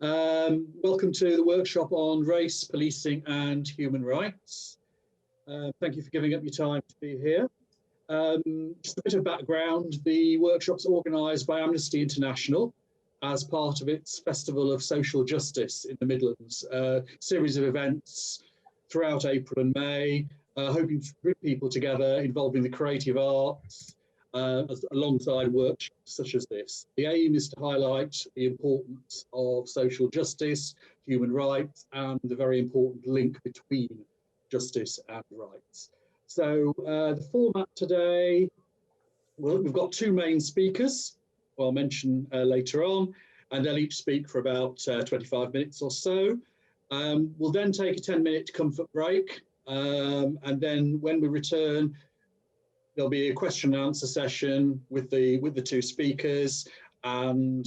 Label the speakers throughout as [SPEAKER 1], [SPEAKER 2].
[SPEAKER 1] Welcome to the workshop on race, policing and human rights. Thank you for giving up your time to be here. Just a bit of background, the workshop's organised by Amnesty International as part of its Festival of Social Justice in the Midlands, a series of events throughout April and May, hoping to bring people together involving the creative arts, alongside workshops such as this. The aim is to highlight the importance of social justice, human rights, and the very important link between justice and rights. So the format today, well, we've got two main speakers, who I'll mention later on, and they'll each speak for about 25 minutes or so. We'll then take a 10-minute comfort break, and then when we return, there'll be a question and answer session with the two speakers and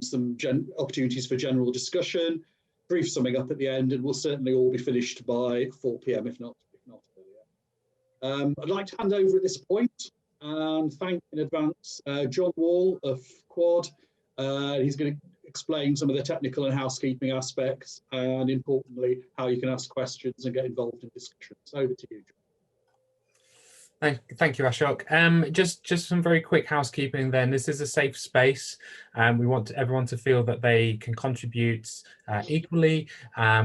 [SPEAKER 1] some opportunities for general discussion, brief summing up at the end, and we'll certainly all be finished by 4 p.m. if not earlier. I'd like to hand over at this point and thank in advance John Wall of QUAD. He's going to explain some of the technical and housekeeping aspects, and importantly, how you can ask questions and get involved in discussions. Over to you, John.
[SPEAKER 2] Thank you, Ashok. Just some very quick housekeeping then. This is a safe space. We want everyone to feel that they can contribute equally.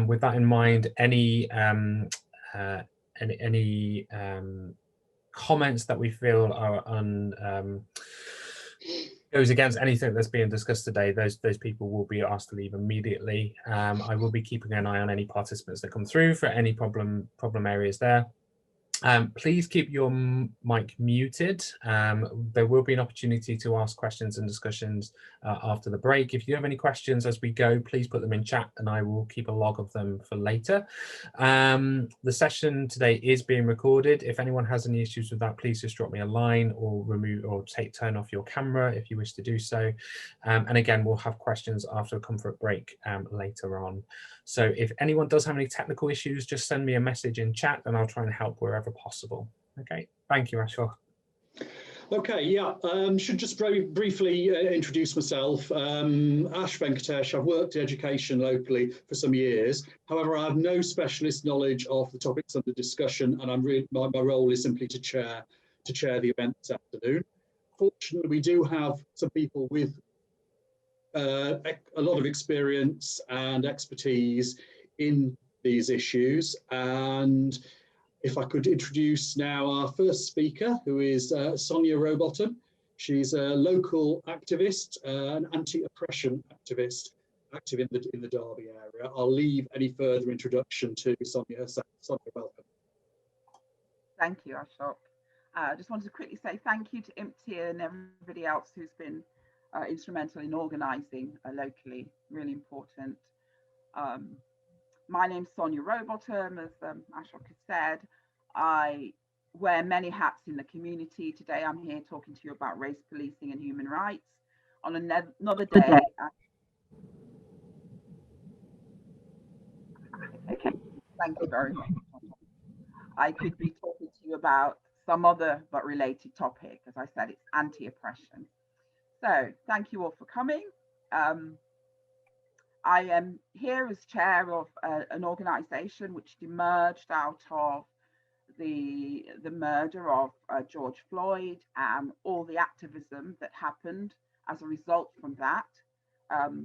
[SPEAKER 2] With that in mind, any comments that we feel are goes against anything that's being discussed today, those people will be asked to leave immediately. I will be keeping an eye on any participants that come through for any problem areas there. Please keep your mic muted. There will be an opportunity to ask questions and discussions after the break. If you have any questions as we go, please put them in chat and I will keep a log of them for later. The session today is being recorded. If anyone has any issues with that, please just drop me a line or turn off your camera if you wish to do so. And again, we'll have questions after a comfort break later on. So if anyone does have any technical issues, just send me a message in chat and I'll try and help wherever possible. Okay, thank you, Ashok.
[SPEAKER 1] Okay, yeah, should just very briefly introduce myself. Ash Venkatesh. I've worked in education locally for some years. However, I have no specialist knowledge of the topics under discussion, and I'm really, my role is simply to chair the event this afternoon. Fortunately, we do have some people with a lot of experience and expertise in these issues, and if I could introduce now our first speaker, who is Sonya Robotham. She's a local activist, an anti-oppression activist, active in the Derby area. I'll leave any further introduction to Sonya. Sonya, welcome.
[SPEAKER 3] Thank you, Ashok. I just wanted to quickly say thank you to IMTIA and everybody else who's been instrumental in organising locally, really important. My name's Sonya Robotham, as Ashok has said. I wear many hats in the community. Today I'm here talking to you about race policing and human rights. On another day, okay, thank you very much. I could be talking to you about some other but related topic. As I said, it's anti-oppression. So thank you all for coming. I am here as chair of an organisation which emerged out of the murder of George Floyd and all the activism that happened as a result from that,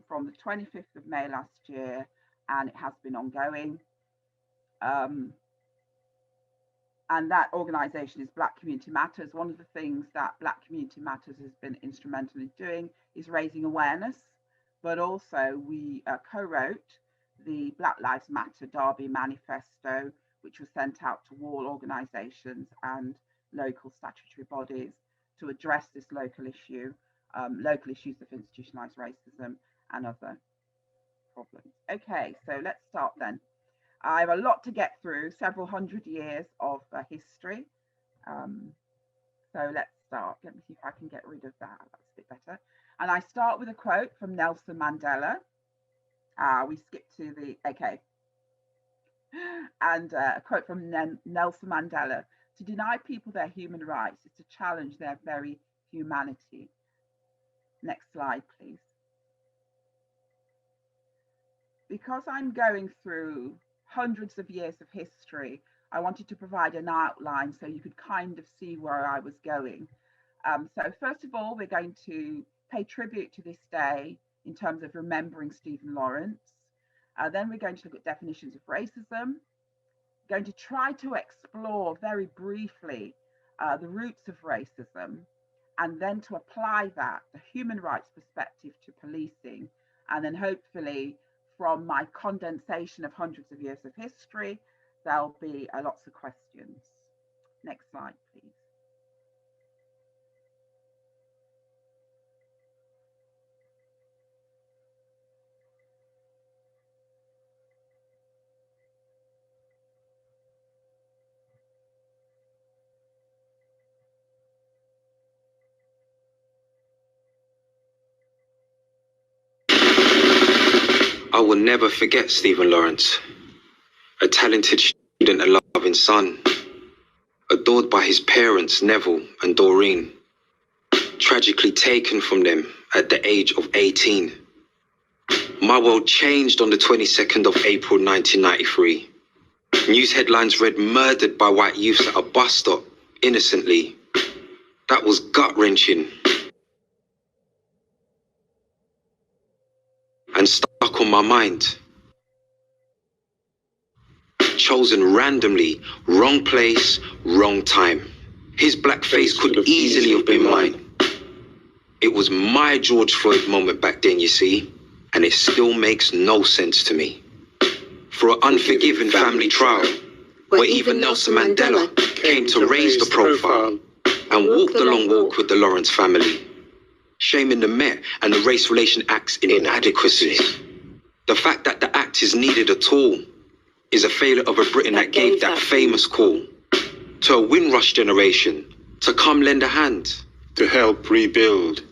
[SPEAKER 3] from the 25th of May last year, and it has been ongoing. And that organisation is Black Community Matters. One of the things that Black Community Matters has been instrumental in doing is raising awareness, but also we co-wrote the Black Lives Matter Derby Manifesto, which was sent out to all organisations and local statutory bodies to address this local issues of institutionalised racism and other problems. Okay, so let's start then. I have a lot to get through, several hundred years of history. So let's start. Let me see if I can get rid of that. That's a bit better. And I start with a quote from Nelson Mandela. We skip to the, okay. And a quote from Nelson Mandela: "To deny people their human rights is to challenge their very humanity." Next slide, please. because I'm going through hundreds of years of history, I wanted to provide an outline so you could kind of see where I was going. So first of all, we're going to pay tribute to this day in terms of remembering Stephen Lawrence. Then we're going to look at definitions of racism, going to try to explore very briefly the roots of racism, and then to apply that, the human rights perspective, to policing. And then hopefully from my condensation of hundreds of years of history, there'll be lots of questions. Next slide, please.
[SPEAKER 4] I will never forget Stephen Lawrence, a talented student and loving son, adored by his parents, Neville and Doreen, tragically taken from them at the age of 18. My world changed on the 22nd of April 1993. News headlines read "Murdered by white youths at a bus stop, innocently." That was gut-wrenching and stuck on my mind. Chosen randomly, wrong place, wrong time. His black face could easily have been mine. It was my George Floyd moment back then, you see, and it still makes no sense to me. For an unforgiving family trial, where even Nelson Mandela came to raise the profile and walk the long walk with the Lawrence family, shaming the Met and the Race Relation Act's inadequacies. The fact that the act is needed at all is a failure of a Britain that gave that famous call to a Windrush generation to come lend a hand
[SPEAKER 5] to help rebuild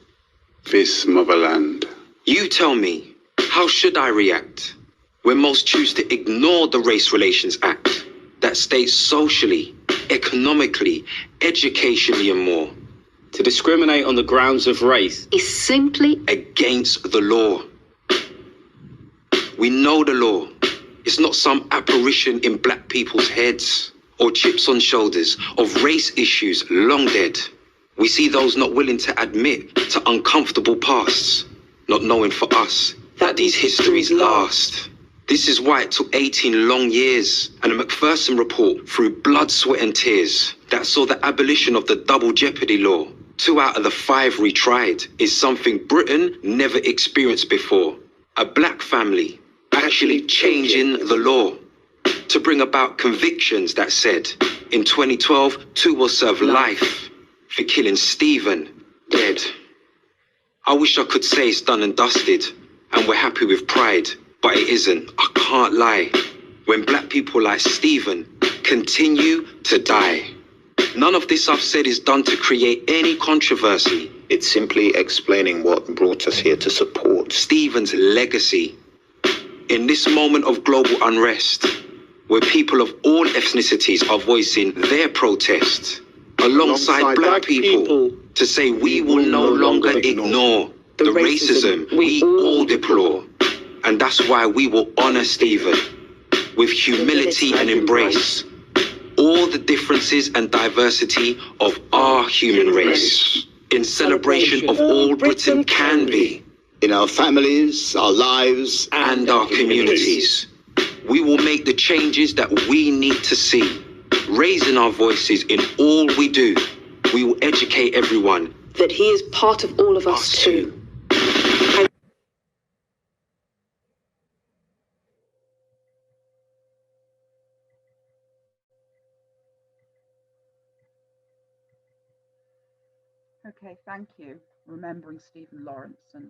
[SPEAKER 5] this motherland.
[SPEAKER 4] You tell me, how should I react when most choose to ignore the Race Relations Act that states socially, economically, educationally and more?
[SPEAKER 6] To discriminate on the grounds of race
[SPEAKER 7] is simply
[SPEAKER 4] against the law. We know the law. It's not some apparition in black people's heads or chips on shoulders of race issues long dead. We see those not willing to admit to uncomfortable pasts, not knowing for us that these histories last. This is why it took 18 long years and a Macpherson report through blood, sweat and tears that saw the abolition of the double jeopardy law. 2 out of the 5 retried is something Britain never experienced before. A black family actually changing the law to bring about convictions that said, in 2012, 2 will serve life for killing Stephen dead. I wish I could say it's done and dusted and we're happy with pride, but it isn't. I can't lie. When black people like Stephen continue to die. None of this I've said is done to create any controversy.
[SPEAKER 8] It's simply explaining what brought us here to support
[SPEAKER 4] Stephen's legacy. In this moment of global unrest, where people of all ethnicities are voicing their protest, alongside black people, to say we will no longer ignore the racism we all deplore. And that's why we will honor Stephen with humility and embrace all the differences and diversity of our human race, in celebration of all Britain can be.
[SPEAKER 8] in our families, our lives,
[SPEAKER 4] and our communities. We will make the changes that we need to see, raising our voices in all we do. We will educate everyone
[SPEAKER 7] that he is part of all of us too.
[SPEAKER 3] Okay, thank you. Remembering Stephen Lawrence, and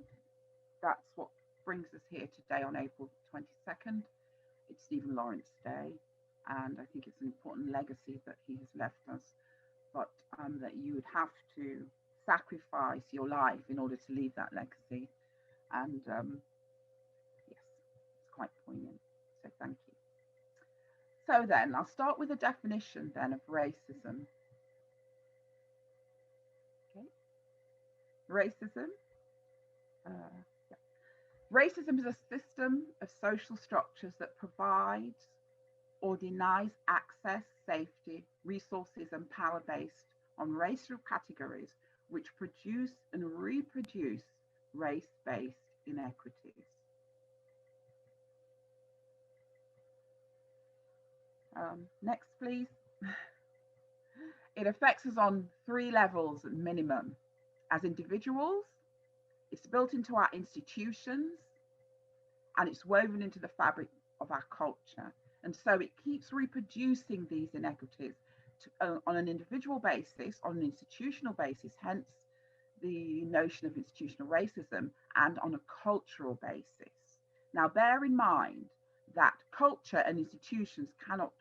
[SPEAKER 3] that's what brings us here today on April 22nd. It's Stephen Lawrence Day, and I think it's an important legacy that he has left us, but that you would have to sacrifice your life in order to leave that legacy. And yes, it's quite poignant, so thank you. So then, I'll start with a definition then of racism. Okay. Racism. Racism is a system of social structures that provides or denies access, safety, resources, and power based on racial categories which produce and reproduce race-based inequities. Next, please. It affects us on 3 levels minimum. As individuals, it's built into our institutions, and it's woven into the fabric of our culture. And so it keeps reproducing these inequities on an individual basis, on an institutional basis, hence the notion of institutional racism, and on a cultural basis. Now, bear in mind that culture and institutions cannot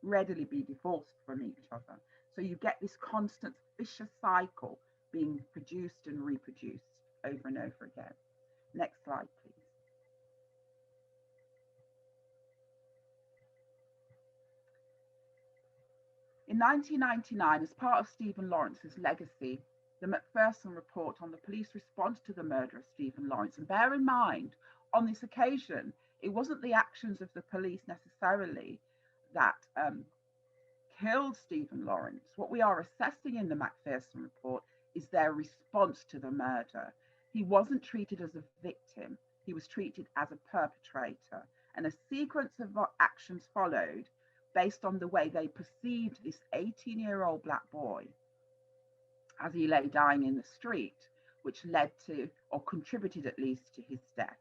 [SPEAKER 3] readily be divorced from each other. So you get this constant vicious cycle being produced and reproduced over and over again. Next slide, please. In 1999, as part of Stephen Lawrence's legacy, the Macpherson report on the police response to the murder of Stephen Lawrence. And bear in mind, on this occasion, it wasn't the actions of the police necessarily that killed Stephen Lawrence. What we are assessing in the Macpherson report is their response to the murder. He wasn't treated as a victim. He was treated as a perpetrator. And a sequence of actions followed based on the way they perceived this 18-year-old black boy as he lay dying in the street, which led to, or contributed at least to, his death.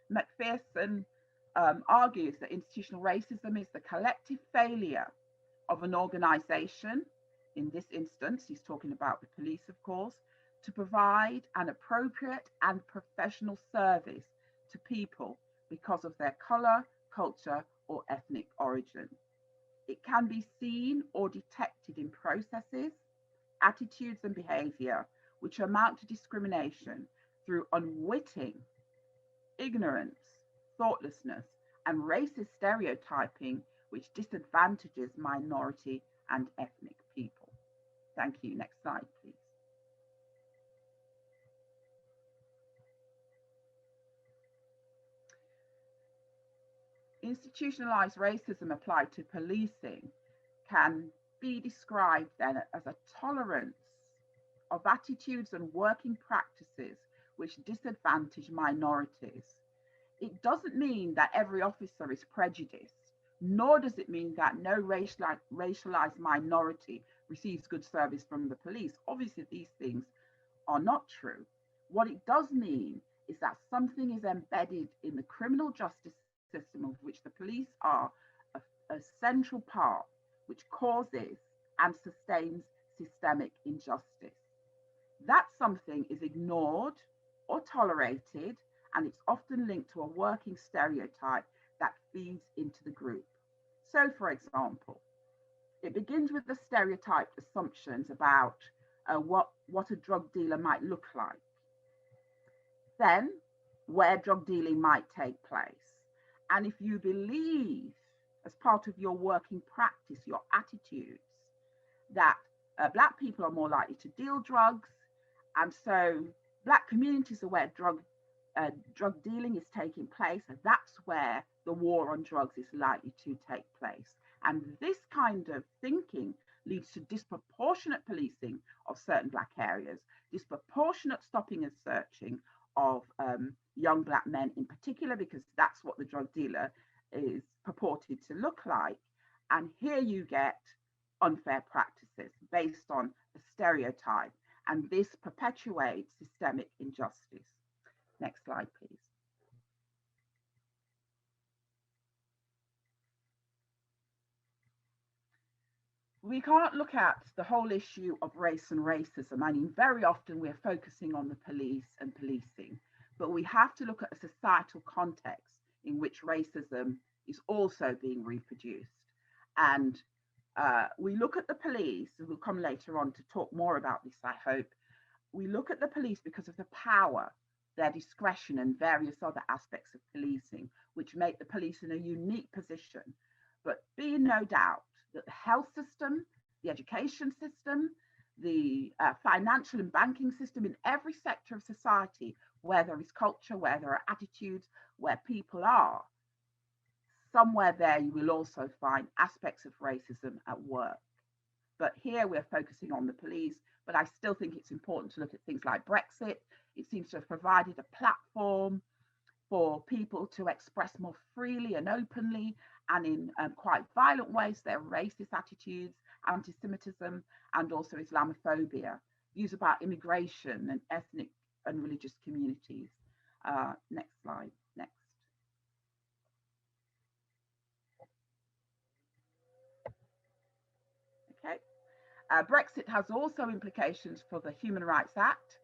[SPEAKER 3] Macpherson argues that institutional racism is the collective failure of an organization, in this instance, he's talking about the police, of course, to provide an appropriate and professional service to people because of their color, culture, or ethnic origin. It can be seen or detected in processes, attitudes, and behavior which amount to discrimination through unwitting, ignorance, thoughtlessness, and racist stereotyping which disadvantages minority and ethnic people. Thank you. Next slide, please. Institutionalized racism applied to policing can be described then as a tolerance of attitudes and working practices which disadvantage minorities. It doesn't mean that every officer is prejudiced, nor does it mean that no racialized minority receives good service from the police. Obviously, these things are not true. What it does mean is that something is embedded in the criminal justice system of which the police are a central part, which causes and sustains systemic injustice. That something is ignored or tolerated, and it's often linked to a working stereotype that feeds into the group. So, for example, it begins with the stereotyped assumptions about what a drug dealer might look like, then where drug dealing might take place. And if you believe, as part of your working practice, your attitudes, that Black people are more likely to deal drugs, and so Black communities are where drug dealing is taking place, and that's where the war on drugs is likely to take place. And this kind of thinking leads to disproportionate policing of certain Black areas, disproportionate stopping and searching of young Black men in particular, because that's what the drug dealer is purported to look like. And here you get unfair practices based on a stereotype, and this perpetuates systemic injustice. Next slide, please. We can't look at the whole issue of race and racism. I mean, very often we're focusing on the police and policing, but we have to look at a societal context in which racism is also being reproduced. And we look at the police, and we'll come later on to talk more about this, I hope. We look at the police because of the power, their discretion, and various other aspects of policing, which make the police in a unique position. But be in no doubt that the health system, the education system, the financial and banking system in every sector of society, where there is culture, where there are attitudes, where people are. Somewhere there you will also find aspects of racism at work. But here we're focusing on the police, but I still think it's important to look at things like Brexit. It seems to have provided a platform for people to express more freely and openly and in quite violent ways their racist attitudes, anti-Semitism, and also Islamophobia, views about immigration and ethnic and religious communities. Next slide, next. Okay. Brexit has also implications for the Human Rights Act,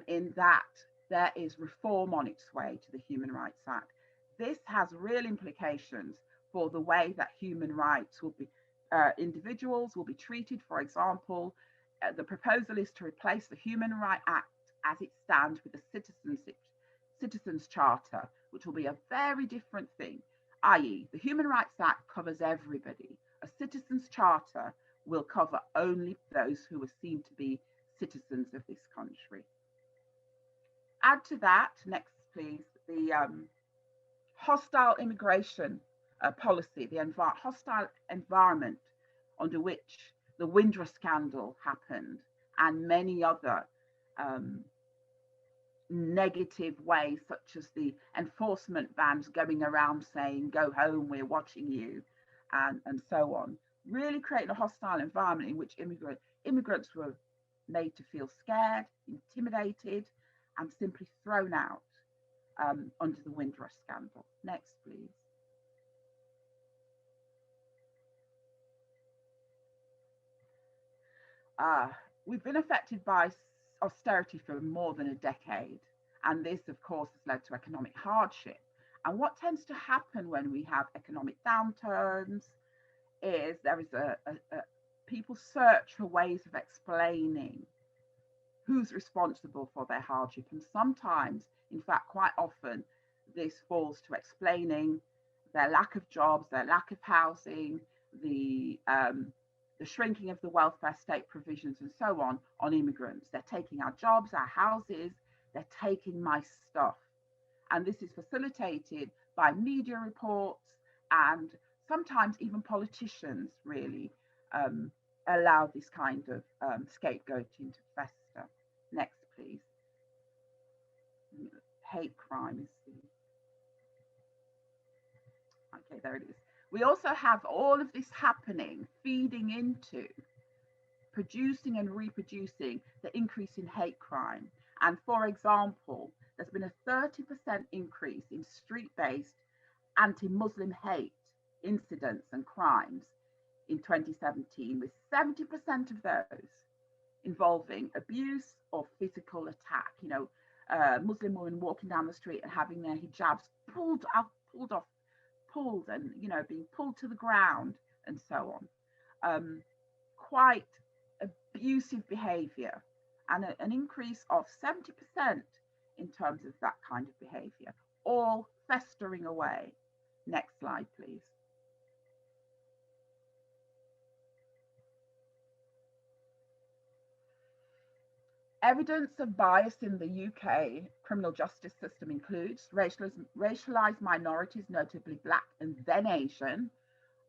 [SPEAKER 3] in that there is reform on its way to the Human Rights Act. This has real implications for the way that human rights will be, individuals will be treated. For example, the proposal is to replace the Human Rights Act as it stands with the Citizens Charter, which will be a very different thing, i.e. the Human Rights Act covers everybody. A Citizens Charter will cover only those who are seen to be citizens of this country. Add to that, next please, the hostile immigration policy, the hostile environment under which the Windrush scandal happened, and many other negative ways, such as the enforcement bans going around saying, go home, we're watching you, and so on. Really creating a hostile environment in which immigrants were made to feel scared, intimidated, and simply thrown out under the Windrush scandal. Next, please. We've been affected by austerity for more than a decade, and this, of course, has led to economic hardship. And what tends to happen when we have economic downturns is there is people search for ways of explaining who's responsible for their hardship. And sometimes, in fact, quite often, this falls to explaining their lack of jobs, their lack of housing, the shrinking of the welfare state provisions and so on immigrants. They're taking our jobs, our houses, they're taking my stuff. And this is facilitated by media reports, and sometimes even politicians really allow this kind of scapegoating to fester. Next, please. Hate crime is the... Okay, there it is. We also have all of this happening, feeding into, producing and reproducing the increase in hate crime. And for example, there's been a 30% increase in street-based anti-Muslim hate incidents and crimes in 2017, with 70% of those involving abuse or physical attack. You know, Muslim women walking down the street and having their hijabs pulled and, you know, being pulled to the ground and so on. Quite abusive behavior, and an increase of 70% in terms of that kind of behavior, all festering away. Next slide, please. Evidence of bias in the UK criminal justice system includes racialized minorities, notably Black and then Asian,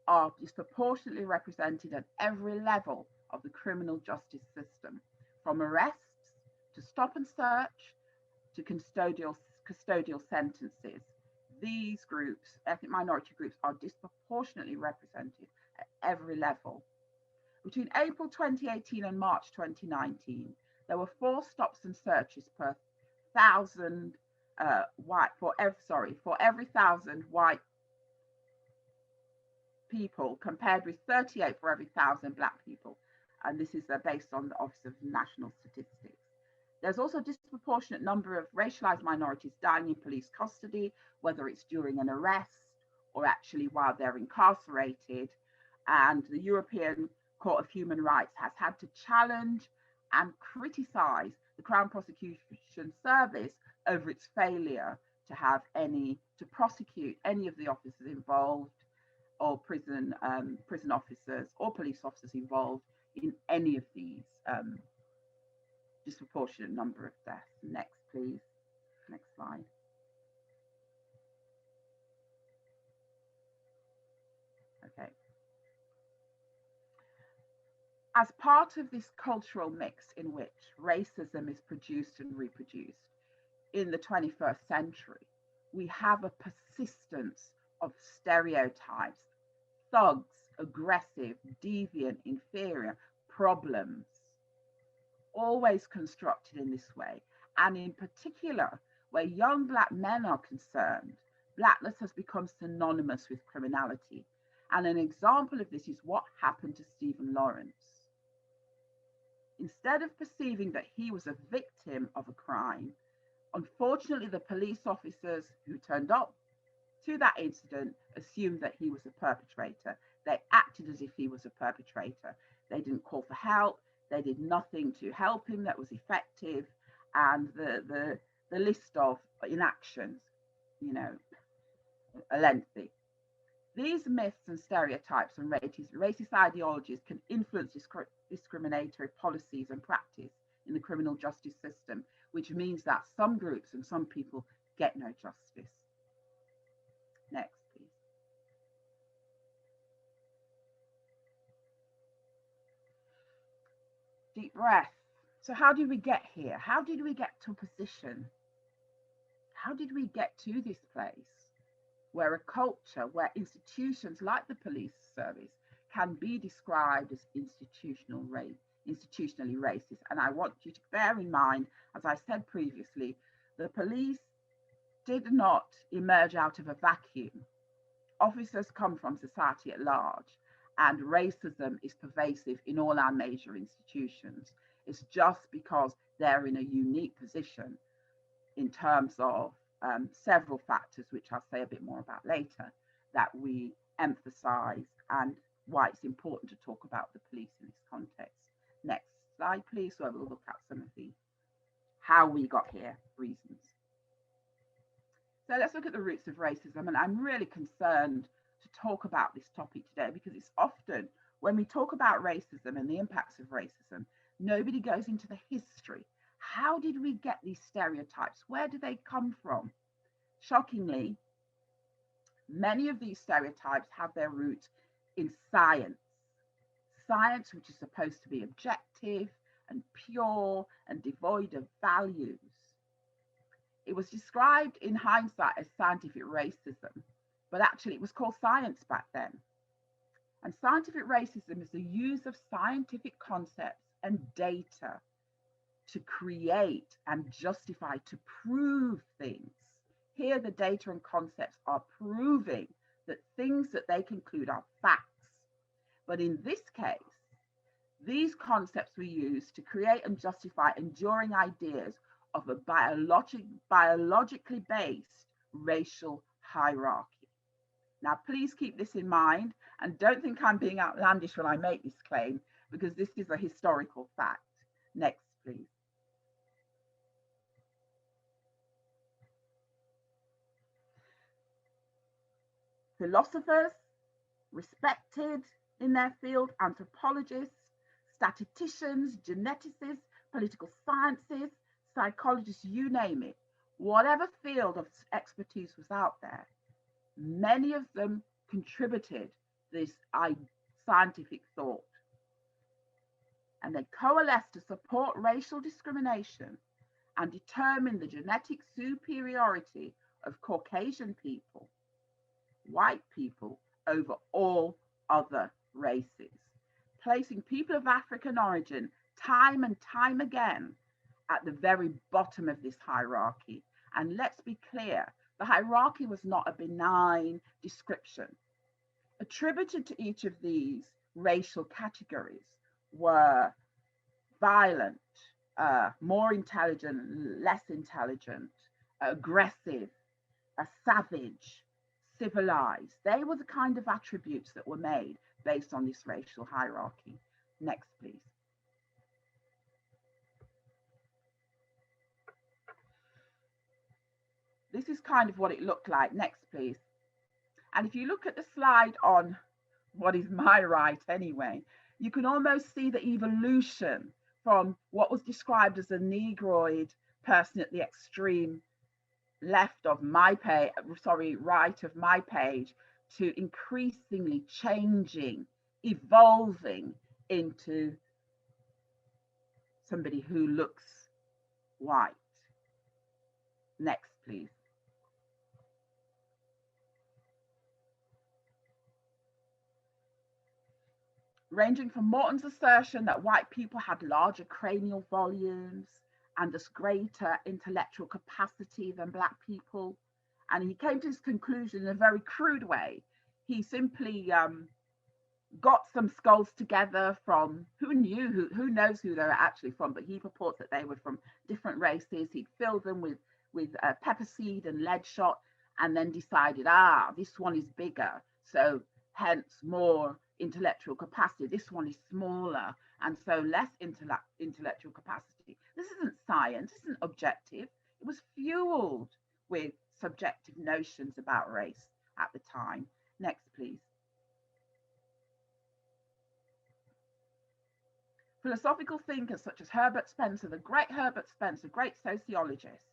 [SPEAKER 3] are disproportionately represented at every level of the criminal justice system, from arrests to stop and search to custodial sentences. These groups, ethnic minority groups, are disproportionately represented at every level. Between April 2018 and March 2019, there were 4 stops and searches per 1,000 for every 1,000 white people, compared with 38 for every 1,000 Black people. And this is based on the Office of National Statistics. There's also a disproportionate number of racialized minorities dying in police custody, whether it's during an arrest or actually while they're incarcerated. And the European Court of Human Rights has had to challenge and criticize the Crown Prosecution Service over its failure to prosecute any of the officers involved, or prison officers or police officers involved in any of these disproportionate number of deaths. Next, please. Next slide. Okay. As part of this cultural mix in which racism is produced and reproduced in the 21st century, we have a persistence of stereotypes, thugs, aggressive, deviant, inferior, problems, always constructed in this way. And in particular, where young Black men are concerned, Blackness has become synonymous with criminality. And an example of this is what happened to Stephen Lawrence. Instead of perceiving that he was a victim of a crime, unfortunately, the police officers who turned up to that incident assumed that he was a perpetrator. They acted as if he was a perpetrator. They didn't call for help. They did nothing to help him that was effective. And the list of inactions, you know, are lengthy. These myths and stereotypes and racist ideologies can influence discriminatory policies and practice in the criminal justice system, which means that some groups and some people get no justice. Next, please. Deep breath. So how did we get here? How did we get to a position? How did we get to this place where a culture, where institutions like the police service can be described as institutionally racist? And I want you to bear in mind, as I said previously, the police did not emerge out of a vacuum. Officers come from society at large, and racism is pervasive in all our major institutions. It's just because they're in a unique position in terms of several factors, which I'll say a bit more about later, that we emphasize and why it's important to talk about the police in this context. Next slide, please, so we'll look at some of the how we got here reasons. So let's look at the roots of racism. And I'm really concerned to talk about this topic today because it's often when we talk about racism and the impacts of racism, nobody goes into the history. How did we get these stereotypes? Where do they come from? Shockingly, many of these stereotypes have their roots in science. Science, which is supposed to be objective and pure and devoid of values. It was described in hindsight as scientific racism, but actually it was called science back then. And scientific racism is the use of scientific concepts and data to create and justify, to prove things. Here, the data and concepts are proving that things that they conclude are facts. But in this case, these concepts were used to create and justify enduring ideas of a biologically based racial hierarchy. Now, please keep this in mind and don't think I'm being outlandish when I make this claim, because this is a historical fact. Next, please. Philosophers, respected in their field, anthropologists, statisticians, geneticists, political sciences, psychologists, you name it, whatever field of expertise was out there, many of them contributed this scientific thought. And they coalesced to support racial discrimination and determine the genetic superiority of Caucasian people, white people, over all other races, placing people of African origin time and time again at the very bottom of this hierarchy. And let's be clear, the hierarchy was not a benign description. Attributed to each of these racial categories were violent, more intelligent, less intelligent, aggressive, savage, civilized. They were the kind of attributes that were made based on this racial hierarchy. Next, please. This is kind of what it looked like. Next, please. And if you look at the slide on what is my right anyway, you can almost see the evolution from what was described as a Negroid person at the extreme left of my page, right of my page, to increasingly changing, evolving into somebody who looks white. Next, please. Ranging from Morton's assertion that white people had larger cranial volumes and thus greater intellectual capacity than black people. And he came to his conclusion in a very crude way. He simply got some skulls together from who knows who they were actually from, but he purports that they were from different races. He'd filled them with pepper seed and lead shot, and then decided, this one is bigger, so hence more intellectual capacity. This one is smaller, and so less intellectual capacity. This isn't science, this isn't objective. It was fueled with subjective notions about race at the time. Next, please. Philosophical thinkers such as Herbert Spencer, the great Herbert Spencer, great sociologist,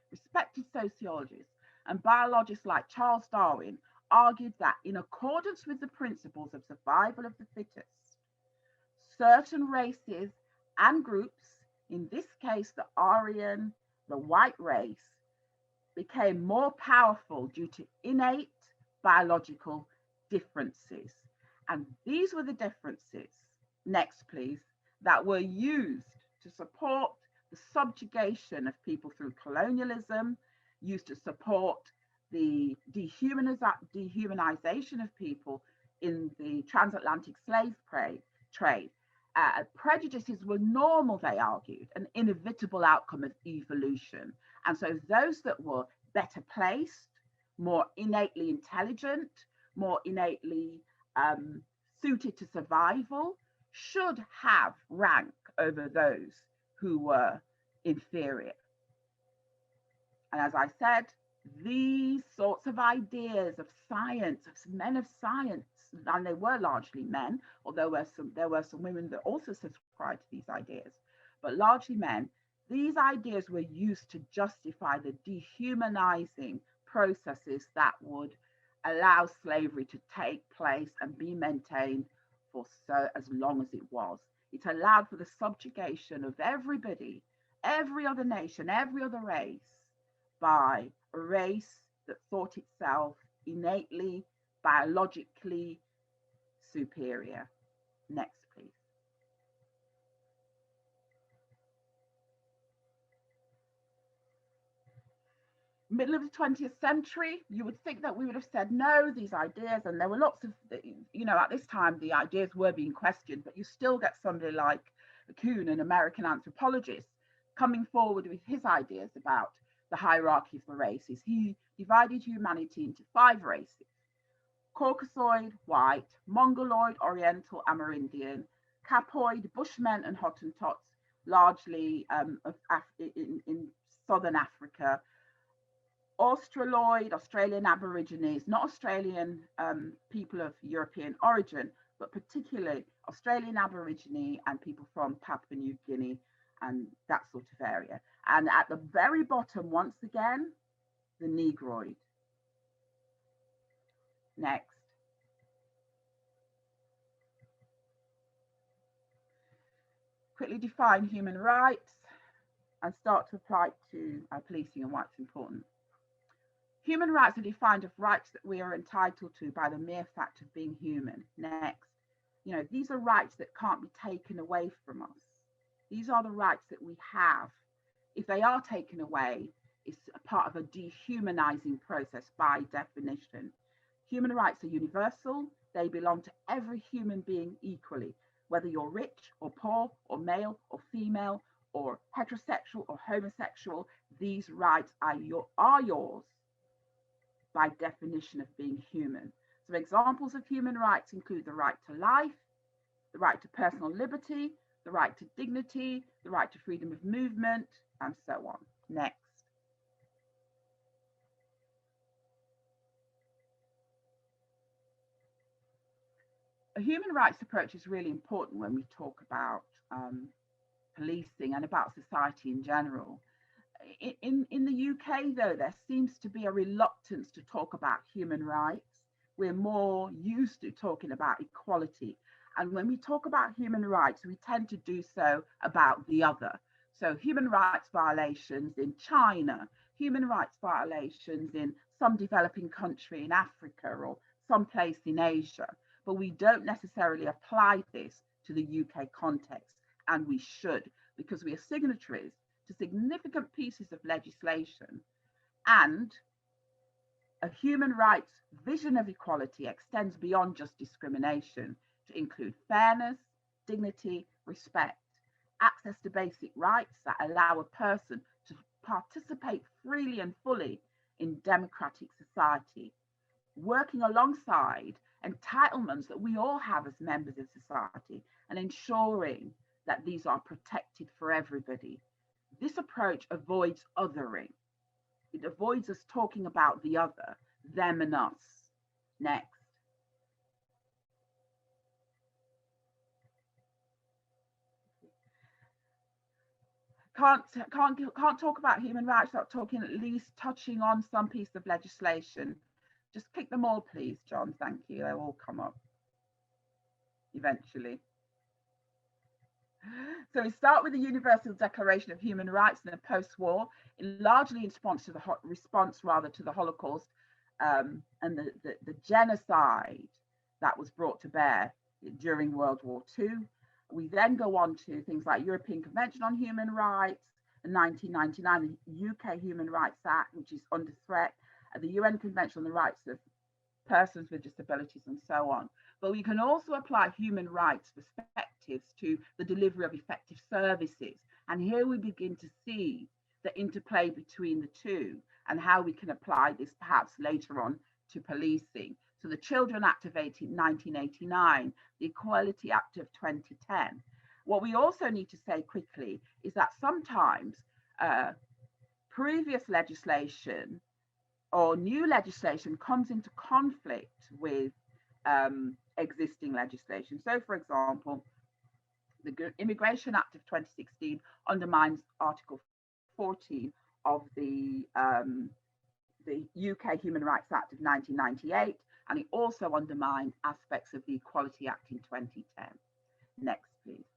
[SPEAKER 3] respected sociologist, and biologists like Charles Darwin argued that in accordance with the principles of survival of the fittest, certain races and groups, in this case the Aryan, the white race, became more powerful due to innate biological differences. And these were the differences, next please, that were used to support the subjugation of people through colonialism, used to support the dehumanization of people in the transatlantic slave trade. Prejudices were normal, they argued, an inevitable outcome of evolution. And so those that were better placed, more innately intelligent, more innately suited to survival, should have rank over those who were inferior. And as I said, these sorts of ideas of science, of men of science, and they were largely men, although there were some women that also subscribed to these ideas, but largely men, these ideas were used to justify the dehumanizing processes that would allow slavery to take place and be maintained for as long as it was. It allowed for the subjugation of everybody, every other nation, every other race, by a race that thought itself innately, biologically superior. Next, please. Middle of the 20th century, you would think that we would have said no, these ideas, and there were lots of, at this time, the ideas were being questioned, but you still get somebody like Kuhn, an American anthropologist, coming forward with his ideas about the hierarchy of the races. He divided humanity into 5 races: Caucasoid, white; Mongoloid, Oriental, Amerindian; Capoid, Bushmen and Hottentots, largely in southern Africa; Australoid, Australian Aborigines, not Australian people of European origin, but particularly Australian Aborigine and people from Papua New Guinea and that sort of area. And at the very bottom, once again, the Negroid. Next. Quickly define human rights and start to apply to policing and why it's important. Human rights are defined as rights that we are entitled to by the mere fact of being human. Next. These are rights that can't be taken away from us. These are the rights that we have. If they are taken away, it's a part of a dehumanizing process by definition. Human rights are universal. They belong to every human being equally, whether you're rich or poor or male or female or heterosexual or homosexual. These rights are yours by definition of being human. So examples of human rights include the right to life, the right to personal liberty, the right to dignity, the right to freedom of movement, and so on. Next. A human rights approach is really important when we talk about policing and about society in general. In the UK, though, there seems to be a reluctance to talk about human rights. We're more used to talking about equality. And when we talk about human rights, we tend to do so about the other. So human rights violations in China, human rights violations in some developing country in Africa or someplace in Asia. But we don't necessarily apply this to the UK context, and we should, because we are signatories to significant pieces of legislation, and a human rights vision of equality extends beyond just discrimination to include fairness, dignity, respect, access to basic rights that allow a person to participate freely and fully in democratic society, working alongside entitlements that we all have as members of society and ensuring that these are protected for everybody. This approach avoids othering. It avoids us talking about the other, them and us. Next. Can't talk about human rights without talking, at least touching on some piece of legislation. Just pick them all, please, John. Thank you. They'll all come up eventually. So we start with the Universal Declaration of Human Rights in the post-war, largely in response to the Holocaust and the genocide that was brought to bear during World War II. We then go on to things like European Convention on Human Rights in 1999, the UK Human Rights Act, which is under threat, the UN Convention on the Rights of Persons with Disabilities, and so on. But we can also apply human rights perspectives to the delivery of effective services. And here we begin to see the interplay between the two and how we can apply this perhaps later on to policing. So the Children Act of 1989, the Equality Act of 2010. What we also need to say quickly is that sometimes previous legislation or new legislation comes into conflict with existing legislation. So, for example, the Immigration Act of 2016 undermines Article 14 of the UK Human Rights Act of 1998, and it also undermined aspects of the Equality Act in 2010. Next, please.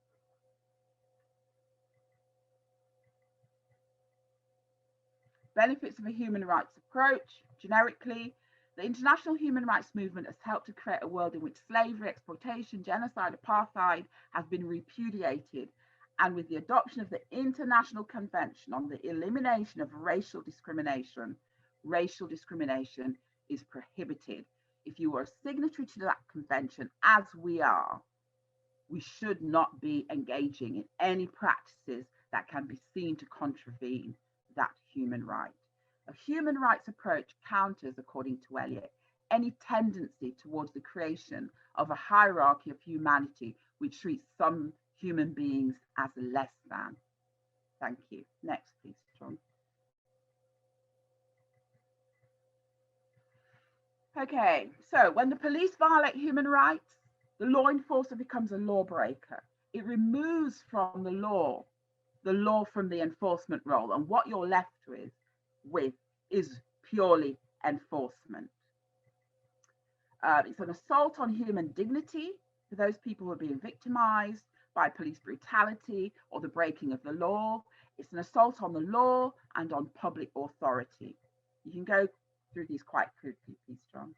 [SPEAKER 3] Benefits of a human rights approach. Generically, the international human rights movement has helped to create a world in which slavery, exploitation, genocide, apartheid have been repudiated. And with the adoption of the International Convention on the Elimination of Racial Discrimination is prohibited. If you are a signatory to that convention, as we are, we should not be engaging in any practices that can be seen to contravene that human right. A human rights approach counters, according to Eliot, any tendency towards the creation of a hierarchy of humanity which treats some human beings as less than. Thank you. Next, please, John. Okay, so when the police violate human rights, the law enforcer becomes a lawbreaker. It removes from the law from the enforcement role, and what you're left with is purely enforcement. It's an assault on human dignity for those people who are being victimized by police brutality or the breaking of the law. It's an assault on the law and on public authority. You can go through these quite quickly, please, John,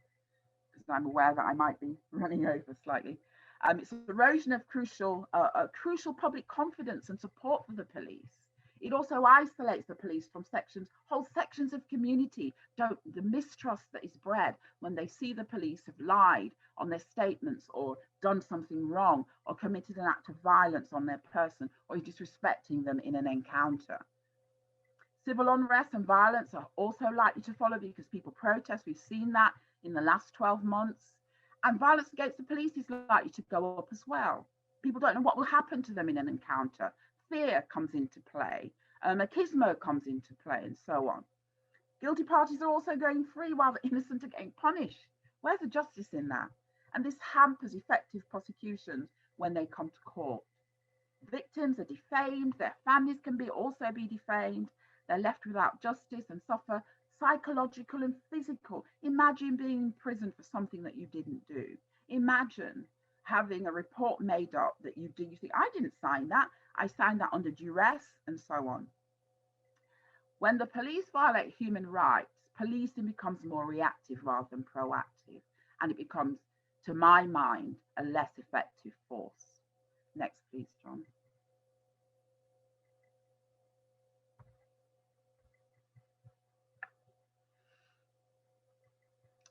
[SPEAKER 3] because I'm aware that I might be running over slightly. It's an erosion of crucial public confidence and support for the police. It also isolates the police from whole sections of community. The mistrust that is bred when they see the police have lied on their statements or done something wrong or committed an act of violence on their person or is disrespecting them in an encounter. Civil unrest and violence are also likely to follow because people protest. We've seen that in the last 12 months. And violence against the police is likely to go up as well. People don't know what will happen to them in an encounter. Fear comes into play, machismo comes into play, and so on. Guilty parties are also going free while the innocent are getting punished. Where's the justice in that? And this hampers effective prosecutions when they come to court. Victims are defamed, their families can also be defamed, they're left without justice and suffer psychological and physical. Imagine being in prison for something that you didn't do. Imagine having a report made up that you do. You think, I didn't sign that. I signed that under duress, and so on. When the police violate human rights, policing becomes more reactive rather than proactive, and it becomes, to my mind, a less effective force. Next, please, John.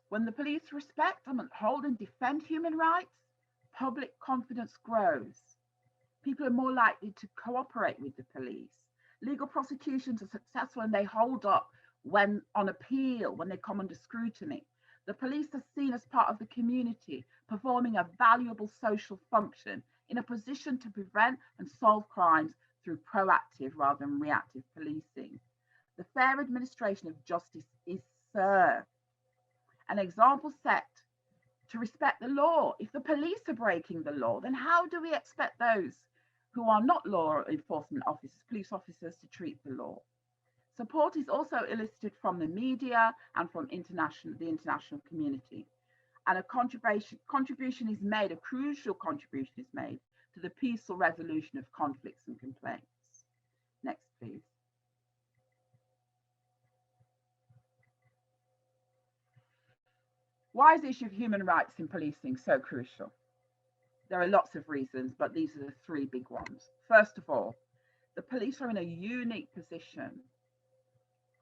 [SPEAKER 3] When the police respect, uphold and defend human rights, public confidence grows. People are more likely to cooperate with the police. Legal prosecutions are successful and they hold up when on appeal, when they come under scrutiny. The police are seen as part of the community, performing a valuable social function in a position to prevent and solve crimes through proactive rather than reactive policing. The fair administration of justice is served. An example set to respect the law. If the police are breaking the law, then how do we expect those who are not law enforcement officers, police officers, to treat the law? Support is also elicited from the media and from the international community. And a contribution is made, a crucial contribution is made to the peaceful resolution of conflicts and complaints. Next, please. Why is the issue of human rights in policing so crucial? There are lots of reasons, but these are the three big ones. First of all, the police are in a unique position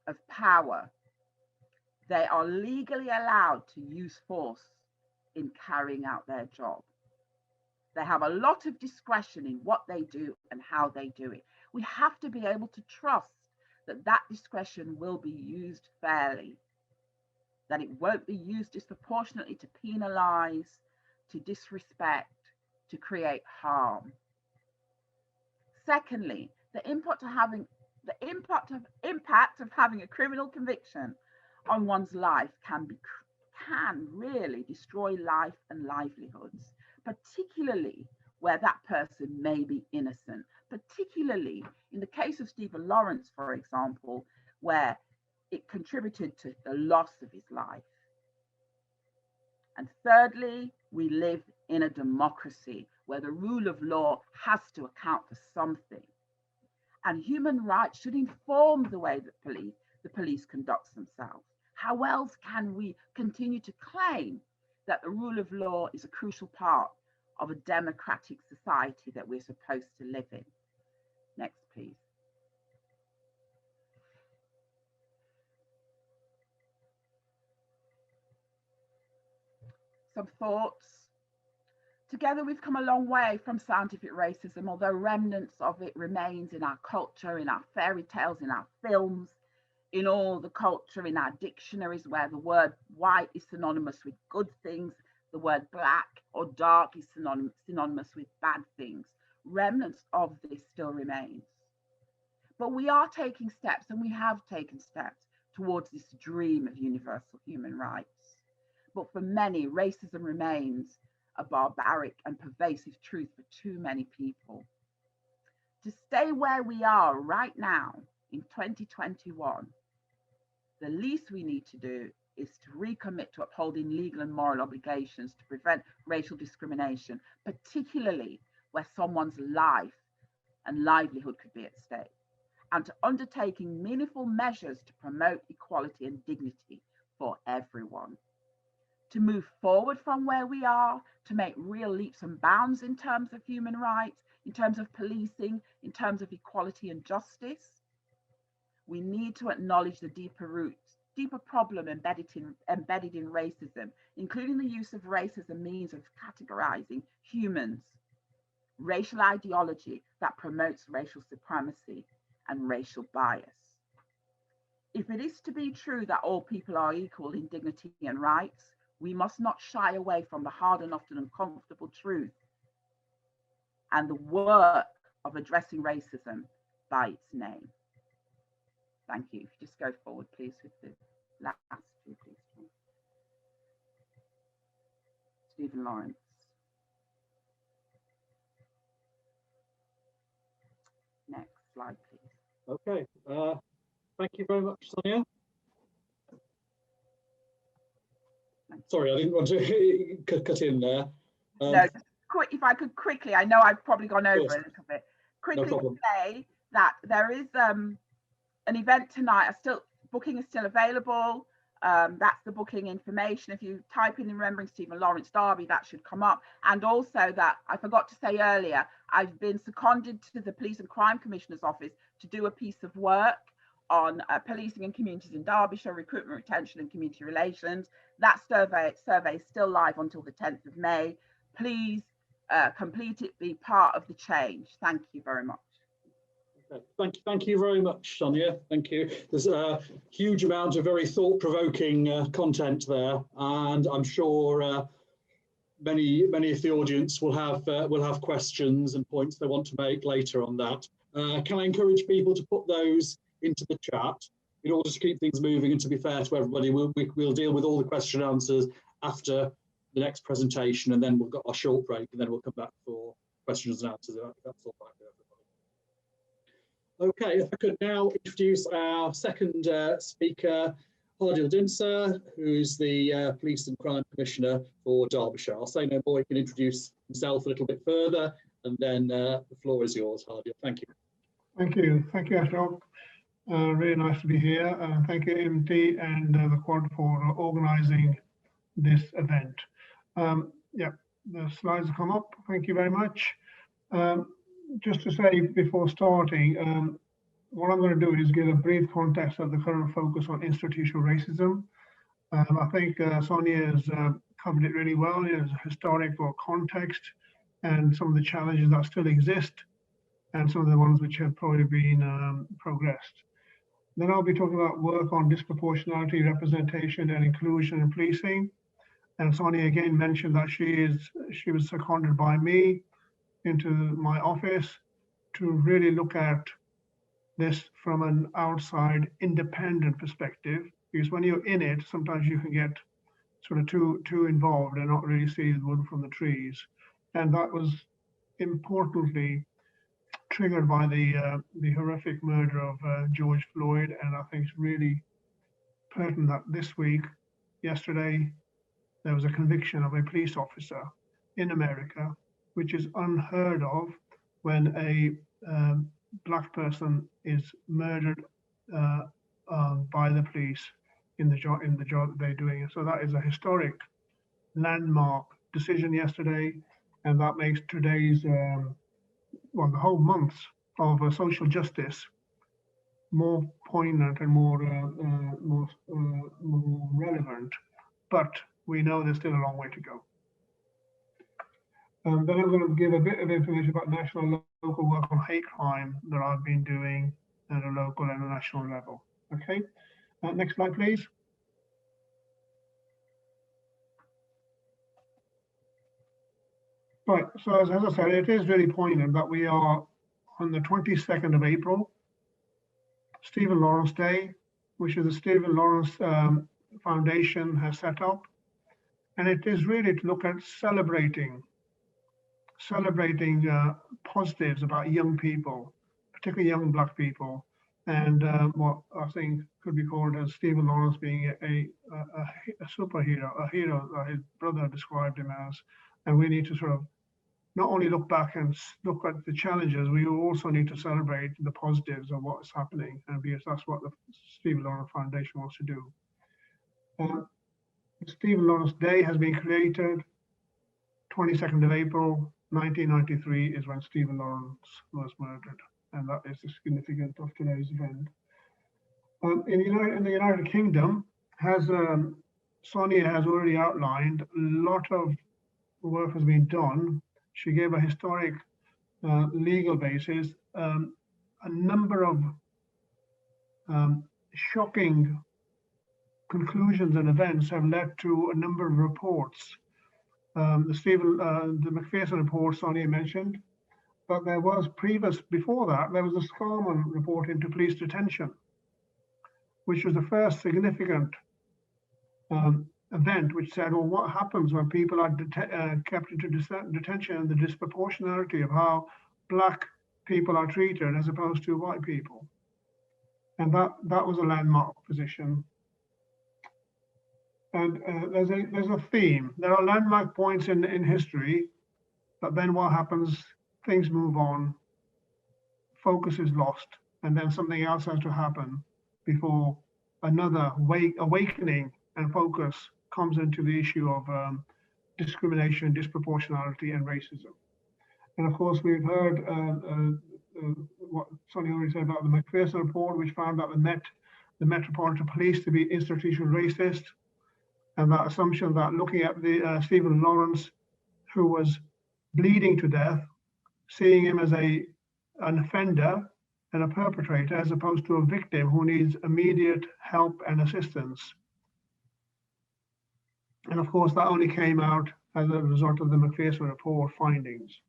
[SPEAKER 3] of power. They are legally allowed to use force in carrying out their job. They have a lot of discretion in what they do and how they do it. We have to be able to trust that that discretion will be used fairly, that it won't be used disproportionately to penalize, to disrespect, to create harm. Secondly, the impact of having a criminal conviction on one's life can really destroy life and livelihoods, particularly where that person may be innocent, particularly in the case of Stephen Lawrence, for example, where it contributed to the loss of his life. And thirdly, we live in a democracy where the rule of law has to account for something. And human rights should inform the way that the police conducts themselves. How else can we continue to claim that the rule of law is a crucial part of a democratic society that we're supposed to live in? Next, please. Some thoughts. Together, we've come a long way from scientific racism, although remnants of it remains in our culture, in our fairy tales, in our films, in all the culture, in our dictionaries, where the word white is synonymous with good things, the word black or dark is synonymous with bad things. Remnants of this still remains. But we are taking steps, and we have taken steps towards this dream of universal human rights. But for many, racism remains a barbaric and pervasive truth for too many people. To stay where we are right now in 2021, the least we need to do is to recommit to upholding legal and moral obligations to prevent racial discrimination, particularly where someone's life and livelihood could be at stake, and to undertaking meaningful measures to promote equality and dignity for everyone. To move forward from where we are, to make real leaps and bounds in terms of human rights, in terms of policing, in terms of equality and justice, we need to acknowledge the deeper roots, deeper problem embedded in racism, including the use of race as a means of categorizing humans, racial ideology that promotes racial supremacy and racial bias. If it is to be true that all people are equal in dignity and rights, we must not shy away from the hard and often uncomfortable truth and the work of addressing racism by its name. Thank you. If you just go forward, please, with the last two, please. Stephen Lawrence. slide, please.
[SPEAKER 1] Okay. Thank you very much, Sonia. Sorry, I didn't want to cut in there.
[SPEAKER 3] No, just quick, if I could quickly, I know I've probably gone over a little bit. Quickly say that there is an event tonight. Booking is still available. That's the booking information. If you type in Remembering Stephen Lawrence Derby, that should come up. And also that I forgot to say earlier, I've been seconded to the Police and Crime Commissioner's office to do a piece of work on policing in communities in Derbyshire, recruitment, retention and community relations. That survey is still live until the 10th of May. Please complete it, be part of the change. Thank you very much.
[SPEAKER 1] Okay. Thank you very much, Sonia. Thank you. There's a huge amount of very thought-provoking content there, and I'm sure many of the audience will have questions and points they want to make later on that. Can I encourage people to put those into the chat in order to keep things moving and to be fair to everybody? We'll deal with all the question and answers after the next presentation, and then we've got our short break, and then we'll come back for questions and answers. If that's all right with everybody. Okay, if I could now introduce our second speaker, Hardyal Dhindsa, who's the Police and Crime Commissioner for Derbyshire. I'll say no more, he can introduce himself a little bit further, and then the floor is yours, Hardyal. Thank you.
[SPEAKER 9] Thank you, Ashok. Really nice to be here. Thank you, MT and the QUAD for organising this event. Yeah, the slides come up. Thank you very much. Just to say before starting, what I'm going to do is give a brief context of the current focus on institutional racism. I think Sonia has covered it really well as historical context and some of the challenges that still exist and some of the ones which have probably been progressed. Then I'll be talking about work on disproportionality, representation and inclusion in policing. And Sonia again mentioned that she was seconded by me into my office to really look at this from an outside independent perspective, because when you're in it, sometimes you can get sort of too involved and not really see the wood from the trees. And that was importantly triggered by the horrific murder of George Floyd. And I think it's really pertinent that this week, yesterday, there was a conviction of a police officer in America, which is unheard of when a Black person is murdered by the police in the job that they're doing. So that is a historic landmark decision yesterday, and that makes today's well, the whole month of social justice more poignant and more relevant. But we know there's still a long way to go. Then I'm going to give a bit of information about national and local work on hate crime that I've been doing at a local and a national level. Okay, next slide, please. Right, so as I said, it is really poignant that we are on the 22nd of April, Stephen Lawrence Day, which is the Stephen Lawrence Foundation has set up. And it is really to look at celebrating positives about young people, particularly young Black people, and what I think could be called as Stephen Lawrence being a superhero, a hero that his brother described him as. And we need to sort of not only look back and look at the challenges, we also need to celebrate the positives of what's happening, and because that's what the Stephen Lawrence Foundation wants to do. Stephen Lawrence Day has been created 22nd of April, 1993 is when Stephen Lawrence was murdered, and that is the significance of today's event. In the United Kingdom, Sonia has already outlined, a lot of work has been done. She gave a historic legal basis. A number of shocking conclusions and events have led to a number of reports. The Macpherson report Sonia mentioned, but there was before that, there was the Scarman report into police detention, which was the first significant event which said, well, what happens when people are kept into detention, and the disproportionality of how Black people are treated as opposed to white people. And that was a landmark position. And there's a theme. There are landmark points in history, but then what happens? Things move on, focus is lost, and then something else has to happen before another awakening and focus comes into the issue of discrimination, disproportionality, and racism. And of course, we've heard what Sonia already said about the Macpherson report, which found that the Metropolitan Police to be institutionally racist, and that assumption that looking at the Stephen Lawrence, who was bleeding to death, seeing him as an offender and a perpetrator as opposed to a victim who needs immediate help and assistance. And of course, that only came out as a result of the Macpherson report findings.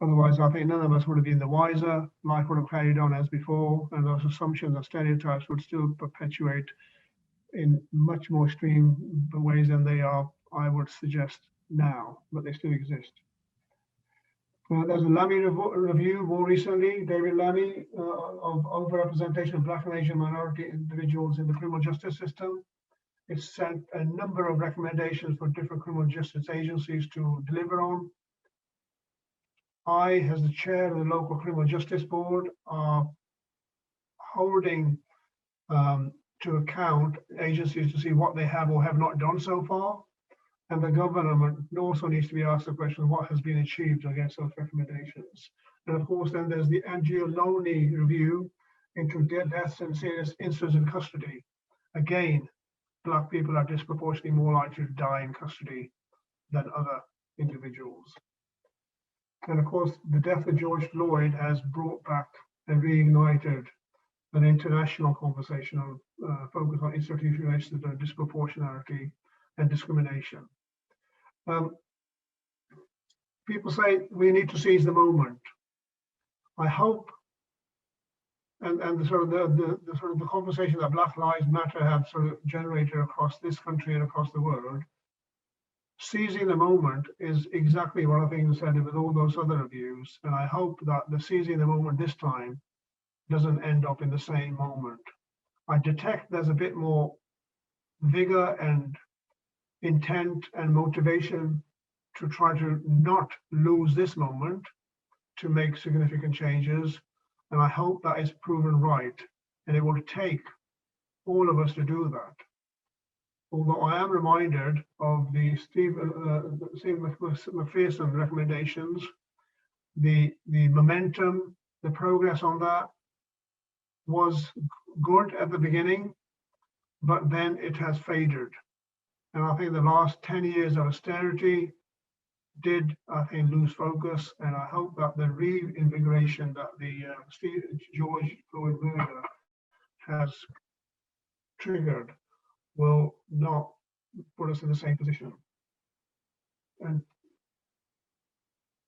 [SPEAKER 9] Otherwise, I think none of us would have been the wiser. Life would have carried on as before, and those assumptions and stereotypes would still perpetuate in much more extreme ways than they are, I would suggest, now, but they still exist. There's a Lammy review more recently, David Lammy, of overrepresentation of Black and Asian minority individuals in the criminal justice system. It's sent a number of recommendations for different criminal justice agencies to deliver on. I, as the chair of the local criminal justice board, are holding to account agencies to see what they have or have not done so far. And the government also needs to be asked the question, what has been achieved against those recommendations? And of course, then there's the Angioloni review into deaths and serious incidents in custody. Again, Black people are disproportionately more likely to die in custody than other individuals. And of course, the death of George Floyd has brought back and reignited an international conversation on focus on institutional racism and disproportionality and discrimination. People say we need to seize the moment. I hope, and the sort of the conversation that Black Lives Matter have sort of generated across this country and across the world, seizing the moment is exactly one of the things said with all those other reviews. And I hope that the seizing the moment this time doesn't end up in the same moment. I detect there's a bit more vigor and intent and motivation to try to not lose this moment to make significant changes. And I hope that is proven right. And it will take all of us to do that. Although I am reminded of the Stephen Macpherson recommendations, the momentum, the progress on that was good at the beginning, but then it has faded. And I think the last 10 years of austerity did, I think, lose focus. And I hope that the reinvigoration that the George Floyd murder has triggered will not put us in the same position. And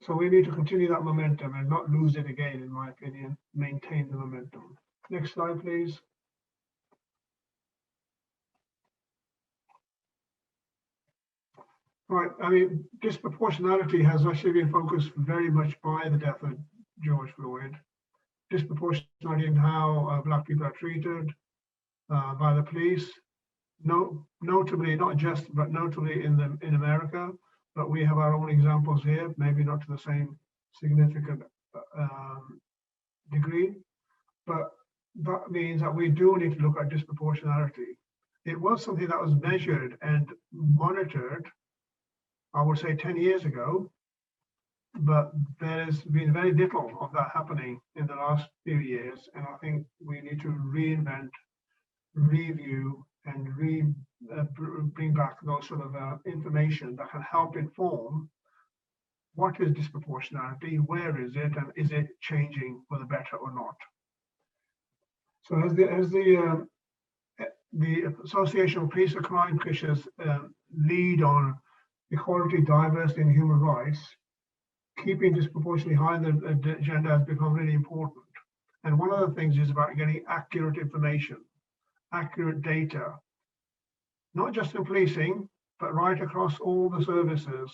[SPEAKER 9] so we need to continue that momentum and not lose it again, in my opinion, maintain the momentum. Next slide, please. Right, I mean, disproportionality has actually been focused very much by the death of George Floyd. Disproportionality in how Black people are treated by the police. Notably, not just, but notably in America, but we have our own examples here, maybe not to the same significant degree, but that means that we do need to look at disproportionality. It was something that was measured and monitored, I would say 10 years ago, but there has been very little of that happening in the last few years, and I think we need to reinvent, review, and bring back those sort of information that can help inform what is disproportionality, where is it, and is it changing for the better or not. So as the Association of Police and Crime Commissioners lead on equality, diversity, and human rights, keeping disproportionately high in the agenda has become really important. And one of the things is about getting accurate information, accurate data, not just in policing, but right across all the services.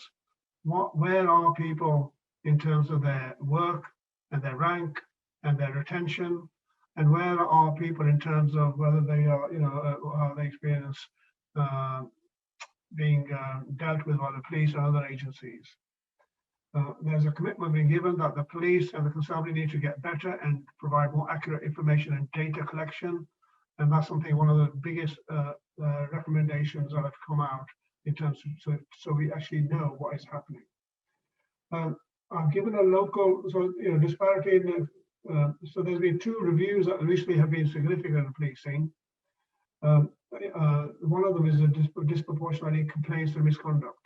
[SPEAKER 9] Where are people in terms of their work, and their rank and their retention, and where are people in terms of whether they are, how they experience being dealt with by the police and other agencies. There's a commitment being given that the police and the constabulary need to get better and provide more accurate information and data collection. And that's something, one of the biggest recommendations that have come out in terms of, so we actually know what is happening. I've given a local, disparity in the, so there's been 2 reviews that recently have been significant in policing. One of them is the disproportionality complaints and misconduct.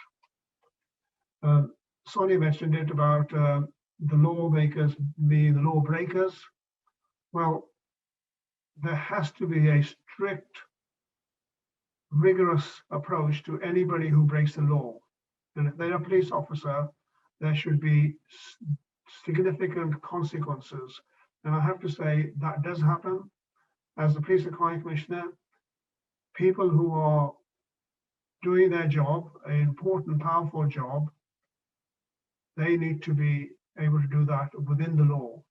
[SPEAKER 9] Sonia mentioned it about the lawmakers being the lawbreakers. Well, there has to be a strict, rigorous approach to anybody who breaks the law. And if they're a police officer, there should be significant consequences. And I have to say that does happen. As the Police and Crime Commissioner, people who are doing their job, an important, powerful job, they need to be able to do that within the law.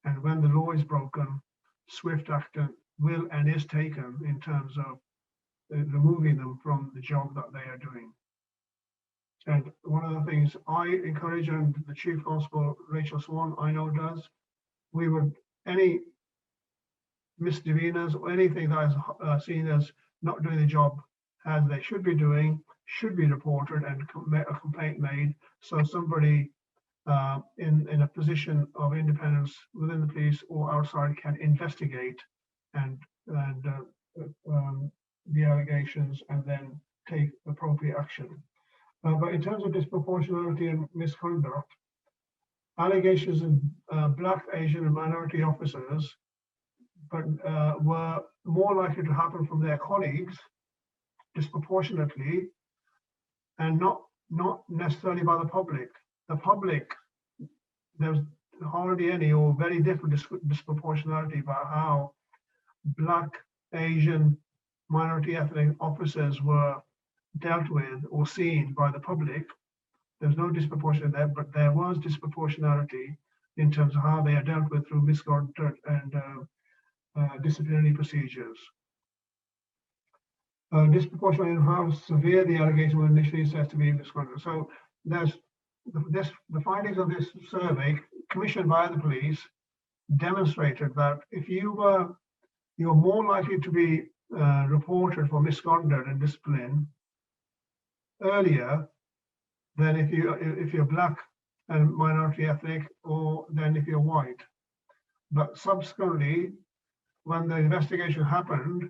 [SPEAKER 9] And when the law is broken, swift action will and is taken in terms of removing them from the job that they are doing. And one of the things I encourage, and the Chief Constable Rachel Swan I know does, we would, any misdemeanors or anything that is seen as not doing the job as they should be doing, should be reported and a complaint made, so somebody in a position of independence within the police or outside can investigate and the allegations and then take appropriate action. But in terms of disproportionality and misconduct, allegations of Black, Asian and minority officers were more likely to happen from their colleagues disproportionately, and not necessarily by the public. The public, there's hardly any or very different disproportionality about how Black, Asian, minority ethnic officers were dealt with or seen by the public. There's no disproportionality there, but there was disproportionality in terms of how they are dealt with through misconduct and disciplinary procedures. Disproportionality in how severe the allegation was initially assessed to be misconduct. So there's the findings of this survey commissioned by the police demonstrated that if you're more likely to be reported for misconduct and discipline earlier than if you're Black and minority ethnic, or than if you're white. But subsequently, when the investigation happened,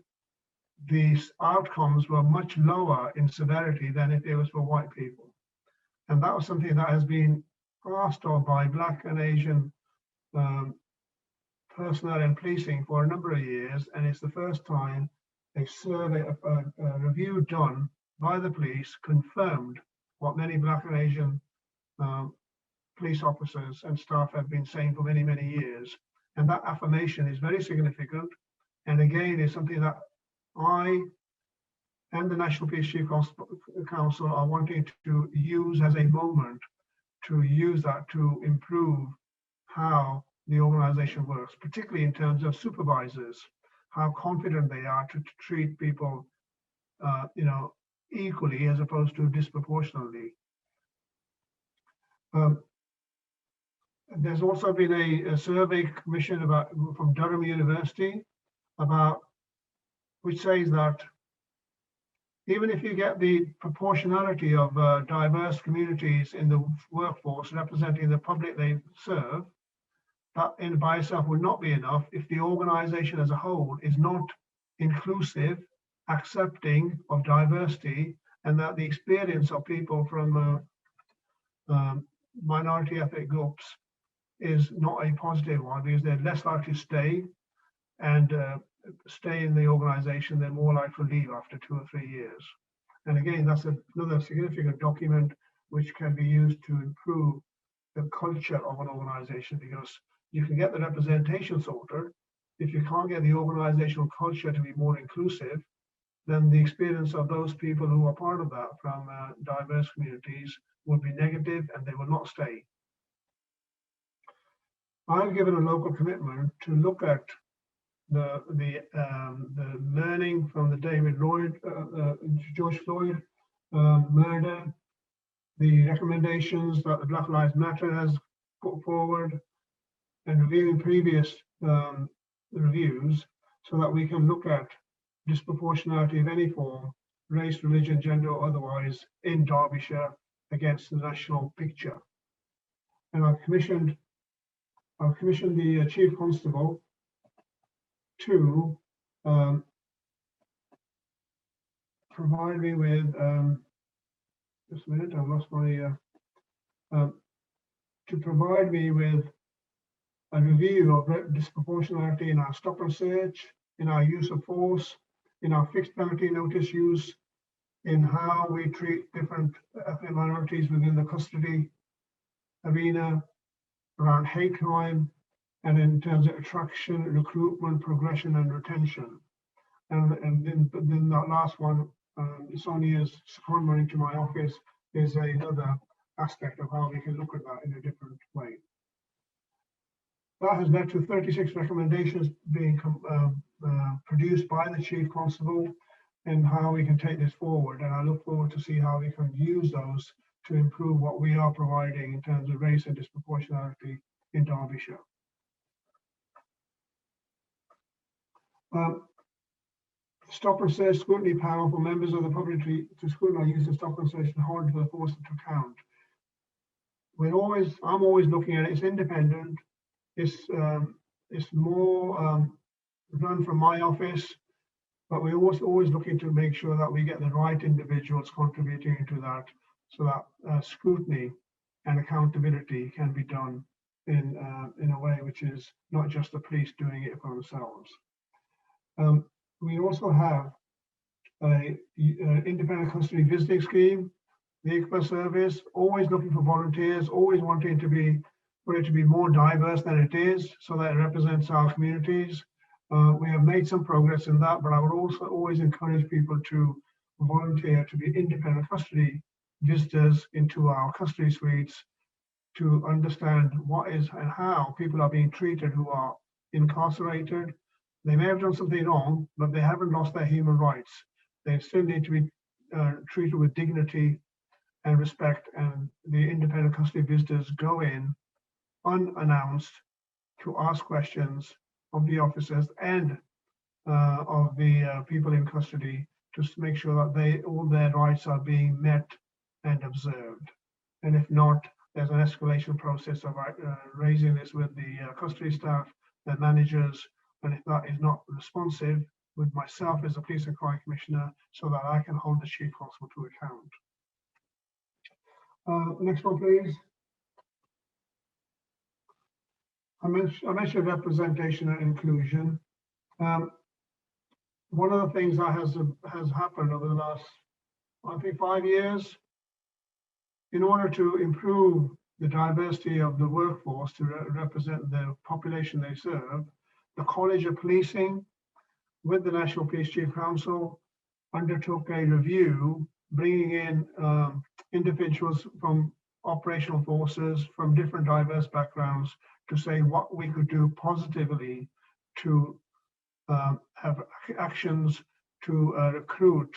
[SPEAKER 9] these outcomes were much lower in severity than if it was for white people. And that was something that has been asked of by Black and Asian personnel in policing for a number of years, and it's the first time a survey, a review done by the police confirmed what many Black and Asian police officers and staff have been saying for many, many years. And that affirmation is very significant. And again, is something that I and the National Police Chief Council are wanting to use as a moment to use that to improve how the organization works, particularly in terms of supervisors, how confident they are to treat people equally as opposed to disproportionately. There's also been a survey commissioned from Durham University which says that even if you get the proportionality of diverse communities in the workforce representing the public they serve, that in by itself will not be enough if the organization as a whole is not inclusive, accepting of diversity, and that the experience of people from minority ethnic groups is not a positive one, because they're less likely to stay in the organization, they're more likely to leave after 2 or 3 years. And again, that's another significant document which can be used to improve the culture of an organization, because you can get the representation sorted. If you can't get the organizational culture to be more inclusive, then the experience of those people who are part of that from diverse communities will be negative and they will not stay. I've given a local commitment to look at the learning from the George Floyd murder, the recommendations that the Black Lives Matter has put forward, and reviewing previous reviews, so that we can look at disproportionality of any form, race, religion, gender, or otherwise, in Derbyshire against the national picture. And I've commissioned the Chief Constable to provide me with, just a minute, I've lost my, to provide me with a review of disproportionality in our stop and search, in our use of force, in our fixed penalty notice use, in how we treat different ethnic minorities within the custody arena, around hate crime, and in terms of attraction, recruitment, progression, and retention. And then that last one, Sonia's secondment to my office, is another aspect of how we can look at that in a different way. That has led to 36 recommendations being produced by the Chief Constable and how we can take this forward. And I look forward to see how we can use those to improve what we are providing in terms of race and disproportionality in Derbyshire. Stop and search scrutiny panel for members of the public to scrutinise use of stop and search and hold the force to account. I'm always looking at it. It's independent. It's more run from my office, but we're always looking to make sure that we get the right individuals contributing to that, so that scrutiny and accountability can be done in a way which is not just the police doing it for themselves. We also have an independent custody visiting scheme, the ICPA service, always looking for volunteers, always wanting to be for it to be more diverse than it is, so that it represents our communities. We have made some progress in that, but I would also always encourage people to volunteer to be independent custody visitors into our custody suites to understand what is and how people are being treated who are incarcerated. They may have done something wrong, but they haven't lost their human rights. They still need to be treated with dignity and respect, and the independent custody visitors go in unannounced to ask questions of the officers and of the people in custody, just to make sure that all their rights are being met and observed. And if not, there's an escalation process of raising this with the custody staff, their managers, and if that is not responsive, with myself as a police and crime commissioner, so that I can hold the Chief Constable to account. Next one, please. I mentioned representation and inclusion. One of the things that has happened over the last, I think, 5 years, in order to improve the diversity of the workforce to represent the population they serve, the College of Policing, with the National Police Chief Council, undertook a review, bringing in individuals from operational forces from different diverse backgrounds to say what we could do positively to have actions to recruit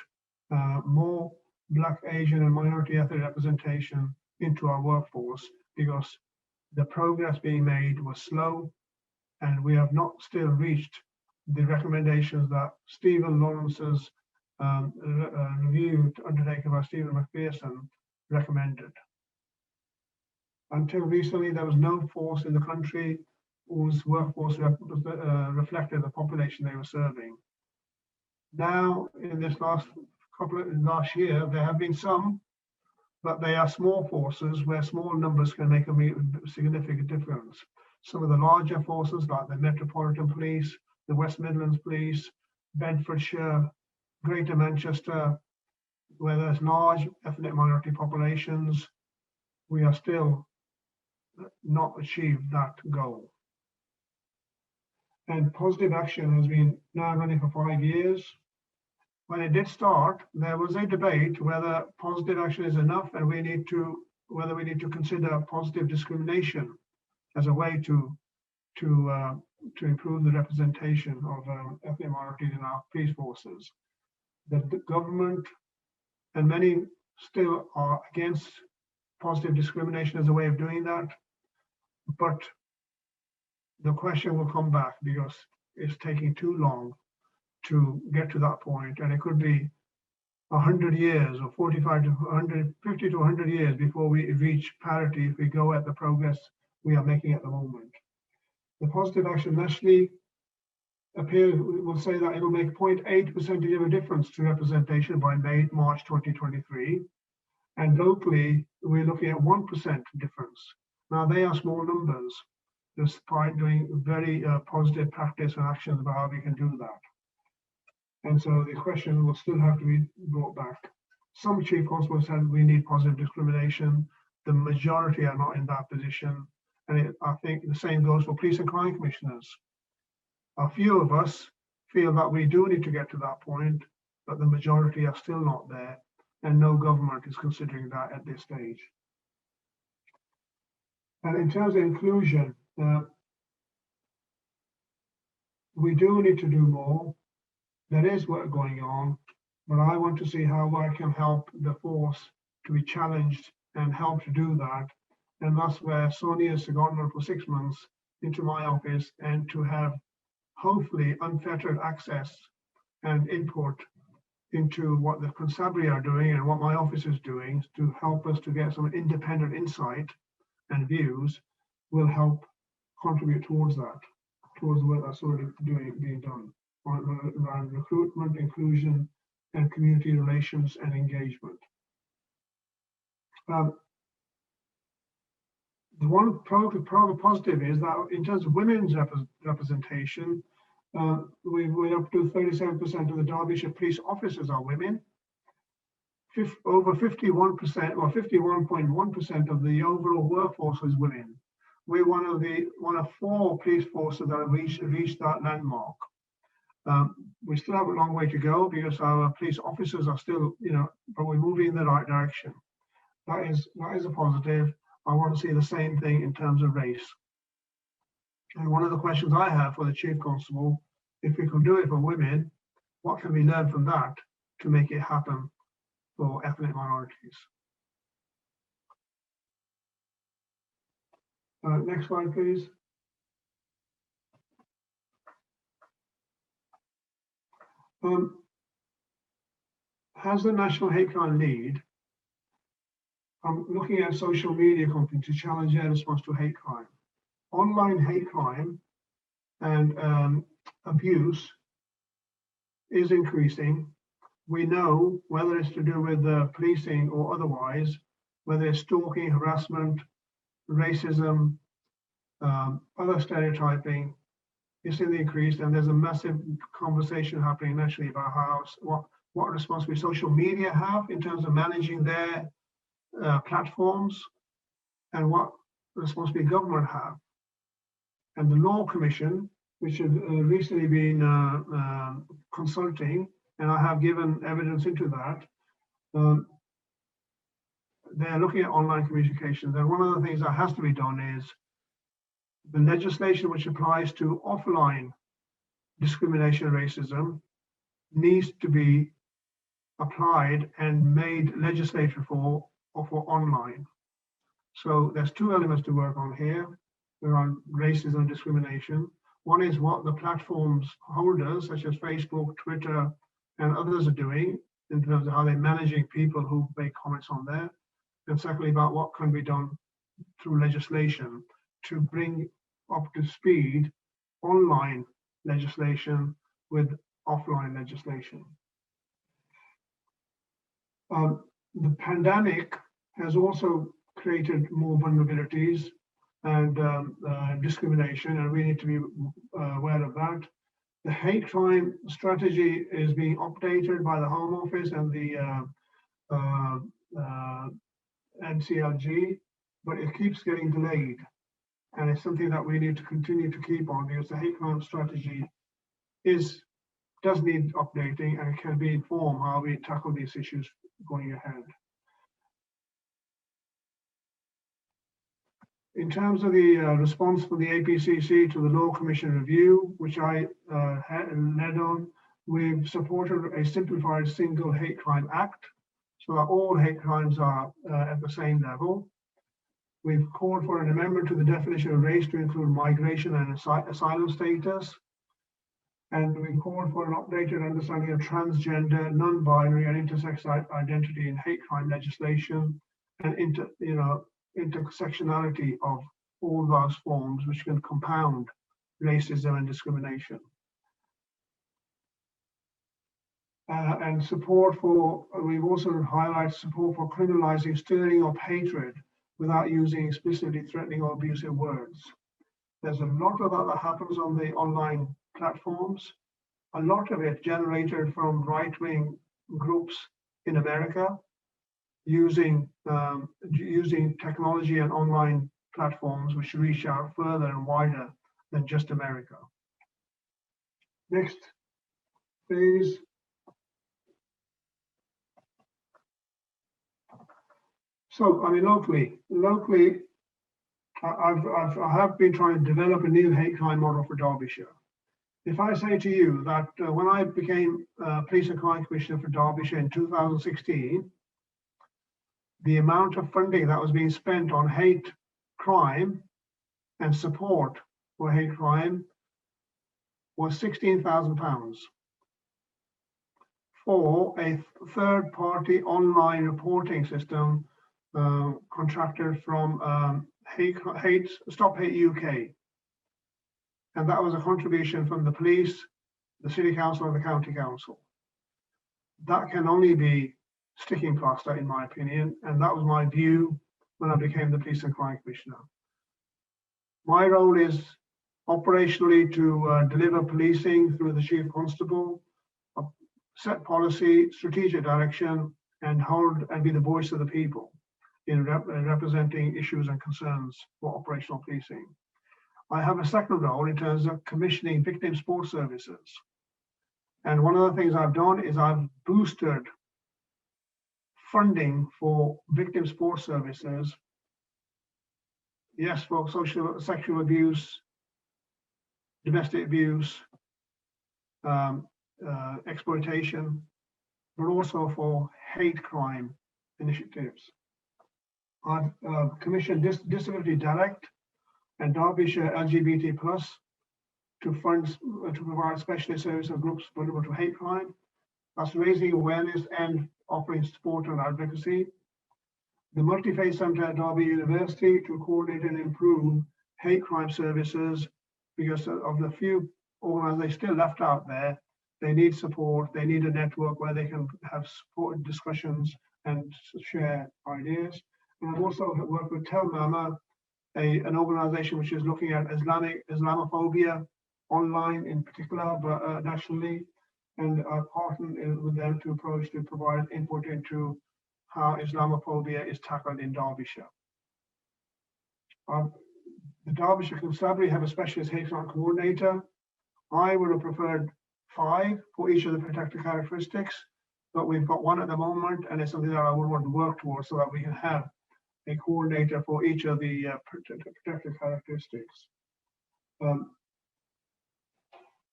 [SPEAKER 9] more Black, Asian, and minority ethnic representation into our workforce, because the progress being made was slow, and we have not still reached the recommendations that Stephen Lawrence's review undertaken by Stephen McPherson recommended. Until recently, there was no force in the country whose workforce reflected the population they were serving. Now, in this last year, there have been some, but they are small forces where small numbers can make a significant difference. Some of the larger forces, like the Metropolitan Police, the West Midlands Police, Bedfordshire, Greater Manchester, where there's large ethnic minority populations, we are still not achieved that goal. And positive action has been now running for 5 years. When it did start, there was a debate whether positive action is enough and whether we need to consider positive discrimination as a way to to improve the representation of ethnic minorities in our police forces. The government and many still are against positive discrimination as a way of doing that, but the question will come back because it's taking too long to get to that point, and it could be 100 years or 45 to 150 to 100 years before we reach parity if we go at the progress we are making at the moment. The positive action nationally will say that it'll make 0.8% of a difference to representation by March 2023, and locally we're looking at 1% difference. Now they are small numbers, despite doing very positive practice and actions about how we can do that. And so the question will still have to be brought back. Some chief constables said we need positive discrimination. The majority are not in that position. And I think the same goes for police and crime commissioners. A few of us feel that we do need to get to that point, but the majority are still not there, and no government is considering that at this stage. And in terms of inclusion, we do need to do more. There is work going on, but I want to see how I can help the force to be challenged and help to do that. And that's where Sonya has gone for 6 months into my office, and to have hopefully unfettered access and input into what the constabulary are doing and what my office is doing to help us to get some independent insight and views will help contribute towards that, towards the work that's already being done around recruitment, inclusion, and community relations and engagement. The one positive is that in terms of women's representation, we're up to 37% of the Derbyshire police officers are women. Over 51% or 51.1% of the overall workforce is women. We're one of 4 police forces that have reached that landmark. We still have a long way to go because our police officers are still, but we're moving in the right direction. That is a positive. I want to see the same thing in terms of race. And one of the questions I have for the Chief Constable, if we can do it for women, what can we learn from that to make it happen for ethnic minorities? Next slide, please. As the National Hate Crime Lead, I'm looking at social media companies to challenge their response to hate crime. Online hate crime and abuse is increasing. We know, whether it's to do with policing or otherwise, whether it's stalking, harassment, racism, other stereotyping, it's in the increase, and there's a massive conversation happening nationally about what responsibility social media have in terms of managing their platforms, and what responsibility government have. And the Law Commission, which has recently been consulting, and I have given evidence into that, they're looking at online communications. And one of the things that has to be done is the legislation which applies to offline discrimination and racism needs to be applied and made legislated for online. So there's 2 elements to work on here around racism and discrimination. One is what the platforms holders, such as Facebook, Twitter, and others are doing in terms of how they're managing people who make comments on there. And secondly, about what can be done through legislation to bring up to speed online legislation with offline legislation. The pandemic has also created more vulnerabilities and discrimination, and we need to be aware of that. The hate crime strategy is being updated by the Home Office and the NCLG, but it keeps getting delayed. And it's something that we need to continue to keep on, because the hate crime strategy does need updating, and it can be informed how we tackle these issues going ahead. In terms of the response from the APCC to the Law Commission review, which I led on, we've supported a simplified single hate crime act so that all hate crimes are at the same level. We've called for an amendment to the definition of race to include migration and asylum status. And we've called for an updated understanding of transgender, non-binary and intersex identity in hate crime legislation, and intersectionality of all those forms which can compound racism and discrimination. And support for, we've also highlighted support for criminalizing stirring up hatred without using explicitly threatening or abusive words. There's a lot of that happens on the online platforms. A lot of it generated from right-wing groups in America using technology and online platforms which reach out further and wider than just America. Next, please. So, I mean, locally, I have been trying to develop a new hate crime model for Derbyshire. If I say to you that when I became Police and Crime Commissioner for Derbyshire in 2016, the amount of funding that was being spent on hate crime and support for hate crime was £16,000 for a third-party online reporting system contracted from Stop Hate UK. And that was a contribution from the police, the City Council and the County Council. That can only be sticking plaster, in my opinion, and that was my view when I became the Police and Crime Commissioner. My role is operationally to deliver policing through the Chief Constable, set policy, strategic direction, and hold and be the voice of the people in representing issues and concerns for operational policing. I have a second role in terms of commissioning victim support services. And one of the things I've done is I've boosted funding for victim support services. Yes, for sexual abuse, domestic abuse, exploitation, but also for hate crime initiatives. I've commissioned Disability Direct and Derbyshire LGBT Plus to provide specialist services of groups vulnerable to hate crime. That's raising awareness and offering support and advocacy. The Multi-Faith Centre at Derby University to coordinate and improve hate crime services because of the few organisations still left out there. They need support, they need a network where they can have support discussions and share ideas. And I've also worked with Tell Mama, an organisation which is looking at Islamophobia online in particular, but nationally, and I've partnered with them to provide input into how Islamophobia is tackled in Derbyshire. The Derbyshire Constabulary have a specialist hate crime coordinator. I would have preferred 5 for each of the protected characteristics, but we've got 1 at the moment, and it's something that I would want to work towards so that we can have a coordinator for each of the protected characteristics. And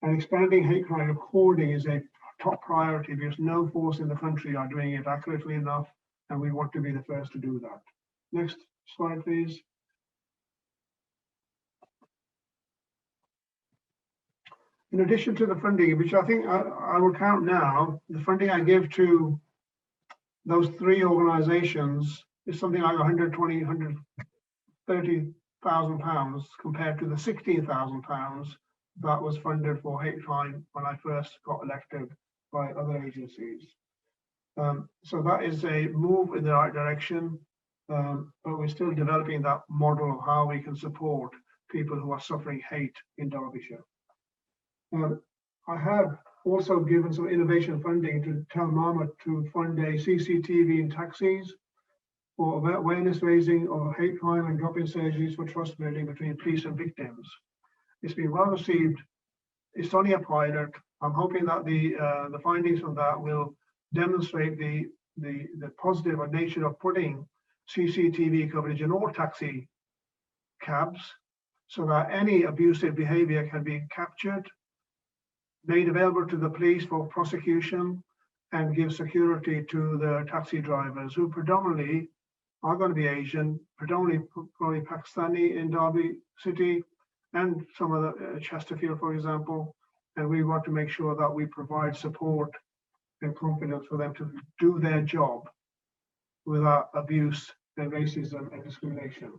[SPEAKER 9] expanding hate crime reporting is a top priority because no force in the country are doing it accurately enough, and we want to be the first to do that. Next slide, please. In addition to the funding, which I think I will count now, the funding I give to those 3 organisations is something like £130,000 compared to the £16,000 that was funded for hate crime when I first got elected by other agencies. So that is a move in the right direction, but we're still developing that model of how we can support people who are suffering hate in Derbyshire. I have also given some innovation funding to Tell Mama to fund a CCTV in taxis for awareness raising of hate crime and drop-in surgeries for trust building between police and victims. It's been well received. It's only a pilot. I'm hoping that the findings from that will demonstrate the positive nature of putting CCTV coverage in all taxi cabs so that any abusive behavior can be captured, made available to the police for prosecution, and give security to the taxi drivers who predominantly are going to be Asian, predominantly probably Pakistani in Derby City and some of the Chesterfield, for example. And we want to make sure that we provide support and confidence for them to do their job without abuse and racism and discrimination.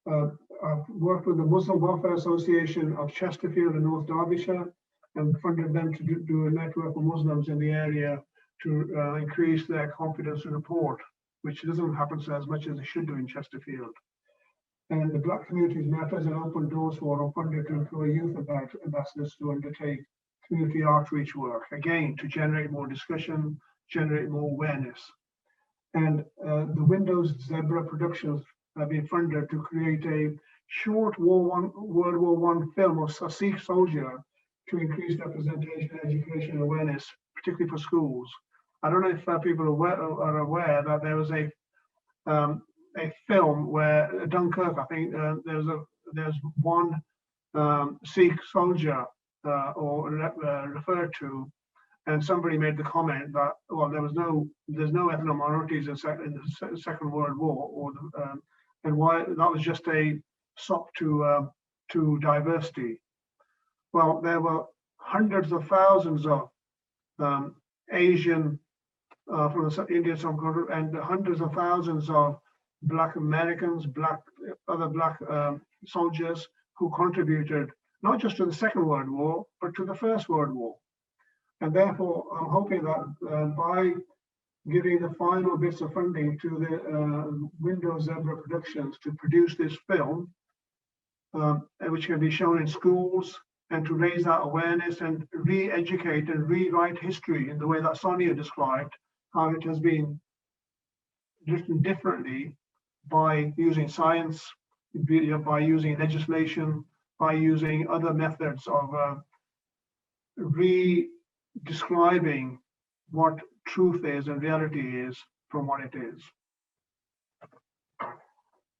[SPEAKER 9] I've worked with the Muslim Welfare Association of Chesterfield and North Derbyshire and funded them to do a network of Muslims in the area to increase their confidence and report, which doesn't happen as much as it should do in Chesterfield. And the Black Communities Matters and Open Doors Forum funded to employ youth ambassadors to undertake community outreach work, again, to generate more discussion, generate more awareness. And the Windows Zebra Productions have been funded to create a short World War I film of a Sikh soldier to increase representation, education, and awareness, particularly for schools. I don't know if people are aware that there was a film where Dunkirk, I think there's one Sikh soldier referred to, and somebody made the comment that, well, there's no ethnic minorities in the Second World War, and why that was just a sop to diversity. Well, there were hundreds of thousands of Asian from the Indian subcontinent, and hundreds of thousands of Black Americans, other Black soldiers who contributed not just to the Second World War, but to the First World War. And therefore, I'm hoping that by giving the final bits of funding to the Windows Zebra Productions to produce this film, which can be shown in schools, and to raise that awareness and re-educate and rewrite history in the way that Sonya described, how it has been written differently by using science, by using legislation, by using other methods of re-describing what truth is and reality is from what it is.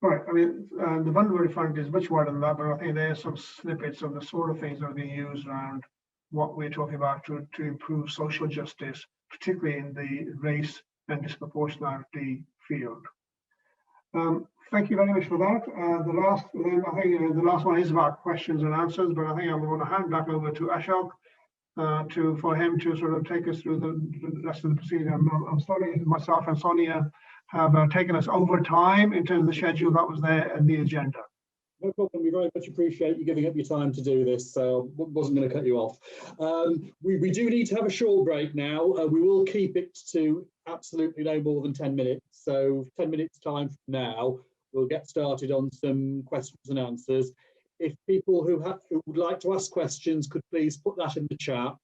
[SPEAKER 9] Right, I mean, the Vulnerability Fund is much wider than that, but I think there are some snippets of the sort of things that are being used around what we're talking about to improve social justice, particularly in the race and disproportionality field. Thank you very much for that. The last one is about questions and answers, but I think I'm going to hand back over to Ashok for him to sort of take us through the rest of the proceeding. I'm sorry, myself and Sonya have taken us over time in terms of the schedule that was there in the agenda.
[SPEAKER 1] No problem. We very much appreciate you giving up your time to do this, so I wasn't going to cut you off. We do need to have a short break now. We will keep it to absolutely no more than 10 minutes. So 10 minutes time from now, we'll get started on some questions and answers. If people who would like to ask questions could please put that in the chat,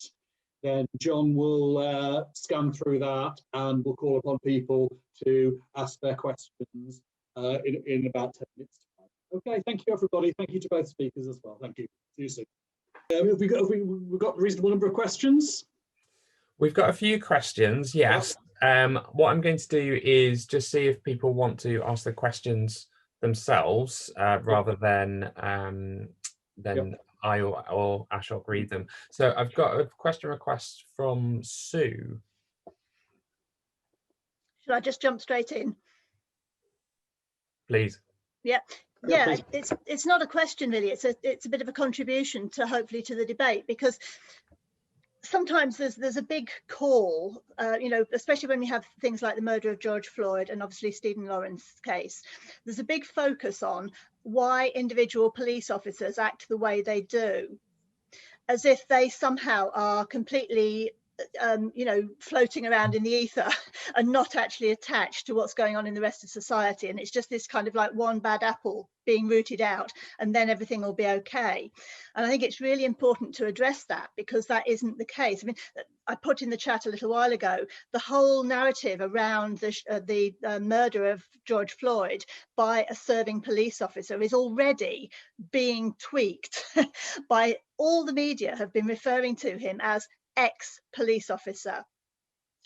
[SPEAKER 1] then John will scan through that and we'll call upon people to ask their questions in about 10 minutes time. Okay, thank you everybody. Thank you to both speakers as well. Thank you. See you soon. Have we got a reasonable number of questions?
[SPEAKER 2] We've got a few questions, yes. What I'm going to do is just see if people want to ask the questions themselves rather than I or Ashok read them. So I've got a question request from Sue.
[SPEAKER 10] Should I just jump straight in?
[SPEAKER 2] Please.
[SPEAKER 10] Yeah. It's not a question really. It's a bit of a contribution to hopefully to the debate, because sometimes there's a big call, especially when we have things like the murder of George Floyd and obviously Stephen Lawrence's case. There's a big focus on why individual police officers act the way they do, as if they somehow are completely floating around in the ether and not actually attached to what's going on in the rest of society. And it's just this kind of like one bad apple being rooted out and then everything will be okay. And I think it's really important to address that, because that isn't the case. I mean, I put in the chat a little while ago, the whole narrative around the murder of George Floyd by a serving police officer is already being tweaked by all the media have been referring to him as ex-police officer.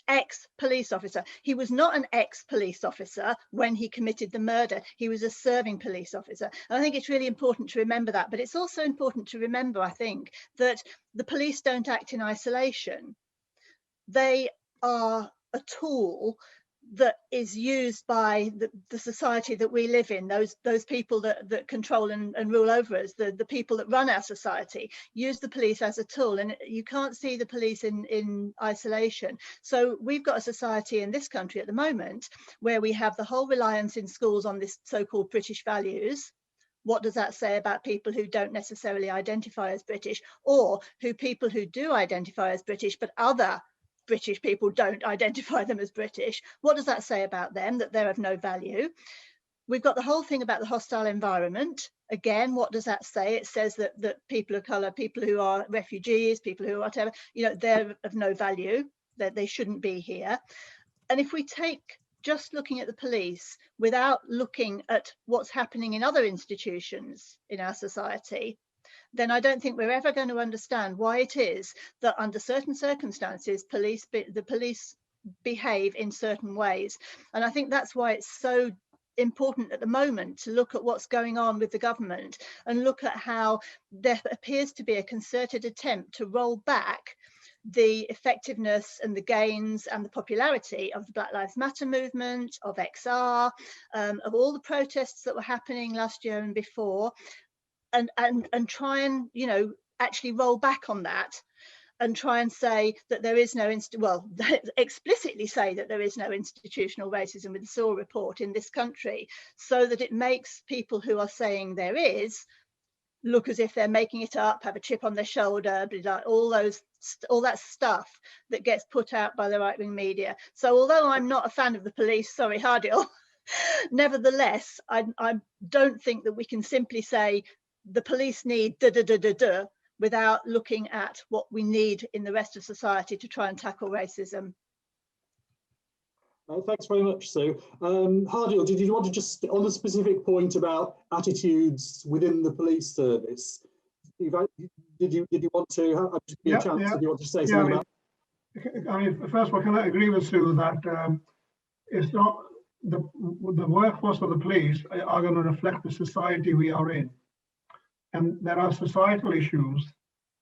[SPEAKER 10] ex-police officer. He was not an ex-police officer when he committed the murder. He was a serving police officer. And I think it's really important to remember that. But it's also important to remember, I think, that the police don't act in isolation. They are a tool that is used by the society that we live in, those people that control and rule over us, the people that run our society, use the police as a tool, and you can't see the police in isolation. So we've got a society in this country at the moment where we have the whole reliance in schools on this so-called British values. What does that say about people who don't necessarily identify as British, or people who do identify as British, but other British people don't identify them as British? What does that say about them, that they're of no value? We've got the whole thing about the hostile environment. Again, what does that say? It says that people of colour, people who are refugees, people who are whatever, they're of no value, that they shouldn't be here. And if we take just looking at the police without looking at what's happening in other institutions in our society, then I don't think we're ever going to understand why it is that under certain circumstances, the police behave in certain ways. And I think that's why it's so important at the moment to look at what's going on with the government and look at how there appears to be a concerted attempt to roll back the effectiveness and the gains and the popularity of the Black Lives Matter movement, of XR, of all the protests that were happening last year and before. And try and actually roll back on that and try and say that there is no explicitly say that there is no institutional racism with the Saw report in this country, so that it makes people who are saying there is look as if they're making it up, have a chip on their shoulder, all that stuff that gets put out by the right-wing media. So although I'm not a fan of the police, sorry Hardyal, nevertheless I don't think that we can simply say the police need without looking at what we need in the rest of society to try and tackle racism.
[SPEAKER 1] Thanks very much, Sue. Hardyal, did you want to just, on the specific point about attitudes within the police service, did you want to give you a chance? Did you want to say something about?
[SPEAKER 9] I mean, first of all, can I agree with Sue that it's not the workforce of the police are going to reflect the society we are in. And there are societal issues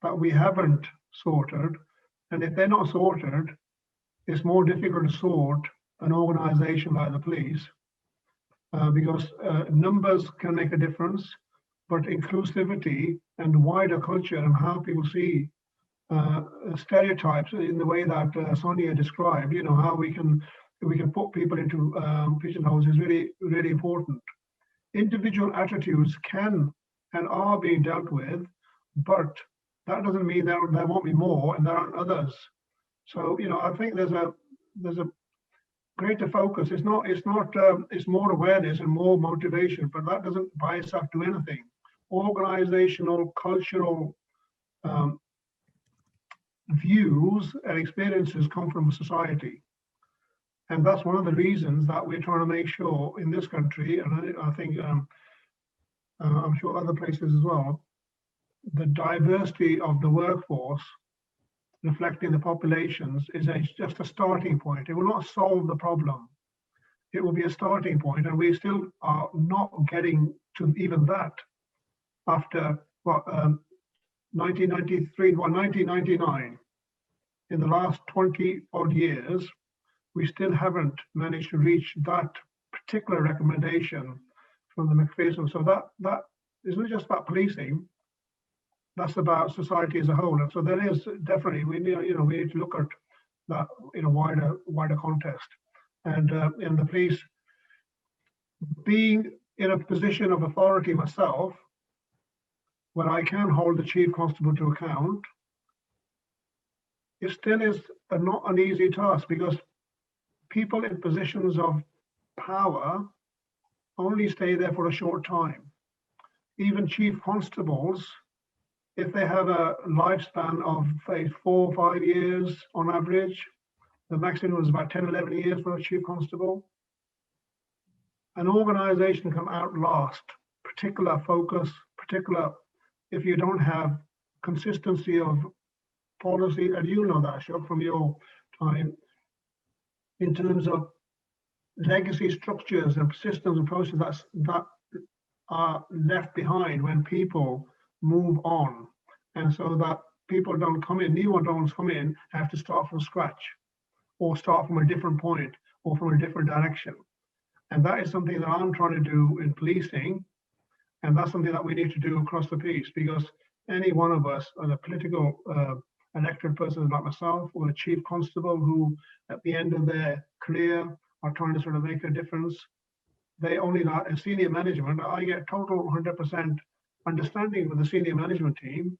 [SPEAKER 9] that we haven't sorted. And if they're not sorted, it's more difficult to sort an organization like the police because numbers can make a difference, but inclusivity and wider culture and how people see stereotypes in the way that Sonia described, how we can put people into pigeonholes is really, really important. Individual attitudes can and are being dealt with, but that doesn't mean there won't be more and there aren't others. So I think there's a greater focus. It's more awareness and more motivation, but that doesn't by itself do anything. Organizational, cultural views and experiences come from society, and that's one of the reasons that we're trying to make sure in this country, and I think. I'm sure other places as well, the diversity of the workforce reflecting the populations is just a starting point. It will not solve the problem. It will be a starting point, and we still are not getting to even that after 1999. In the last 20 odd years, we still haven't managed to reach that particular recommendation from the McPherson. So that isn't just about policing, that's about society as a whole. And so there is definitely, we need to look at that in a wider context. And in the police, being in a position of authority myself, when I can hold the chief constable to account, it still is not an easy task, because people in positions of power only stay there for a short time. Even chief constables, if they have a lifespan of say 4 or 5 years on average, the maximum is about 10, 11 years for a chief constable. An organization can outlast particular focus, if you don't have consistency of policy, and you know that, Ashok, from your time, in terms of legacy structures and systems and processes that are left behind when people move on, and so that people don't come in, new ones don't come in, have to start from scratch or start from a different point or from a different direction. And that is something that I'm trying to do in policing, and that's something that we need to do across the piece, because any one of us, as a political elected person like myself, or a chief constable who at the end of their career are trying to sort of make a difference, they only got a senior management. I get total 100% understanding with the senior management team,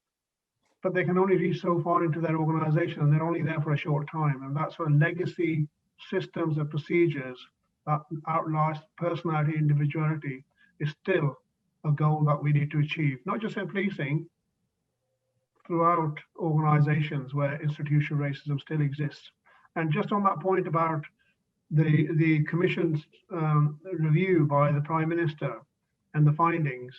[SPEAKER 9] but they can only reach so far into their organization, and they're only there for a short time. And that's sort of legacy systems and procedures that outlast personality, individuality is still a goal that we need to achieve, not just in policing, throughout organizations where institutional racism still exists. And just on that point about the Commission's review by the Prime Minister and the findings,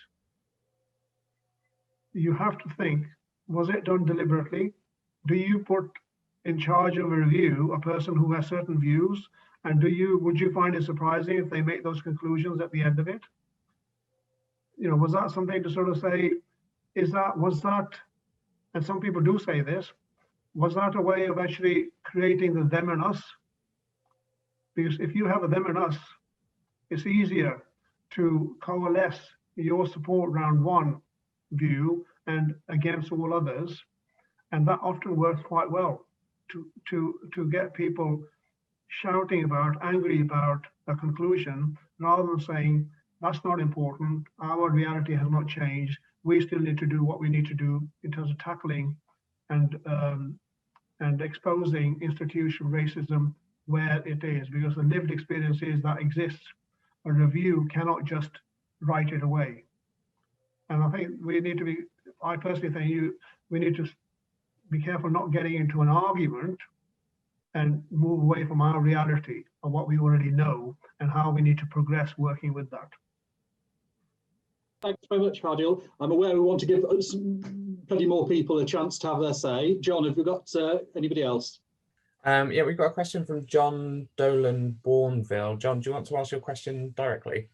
[SPEAKER 9] you have to think, was it done deliberately? Do you put in charge of a review a person who has certain views? And would you find it surprising if they make those conclusions at the end of it? You know, was that something to sort of say, was that, and some people do say this, was that a way of actually creating the them and us? Because if you have a them and us, it's easier to coalesce your support around one view and against all others. And that often works quite well to get people shouting about, angry about a conclusion, rather than saying, that's not important, our reality has not changed, we still need to do what we need to do in terms of tackling and exposing institutional racism where it is, because the lived experiences that exist, a review cannot just write it away. And I think we need to be, I personally think we need to be careful not getting into an argument and move away from our reality of what we already know and how we need to progress working with that.
[SPEAKER 1] Thanks very much, Hardyal. I'm aware we want to give plenty more people a chance to have their say. John, have we got anybody else?
[SPEAKER 2] Yeah, we've got a question from John Dolan Bourneville. John, do you want to ask your question directly?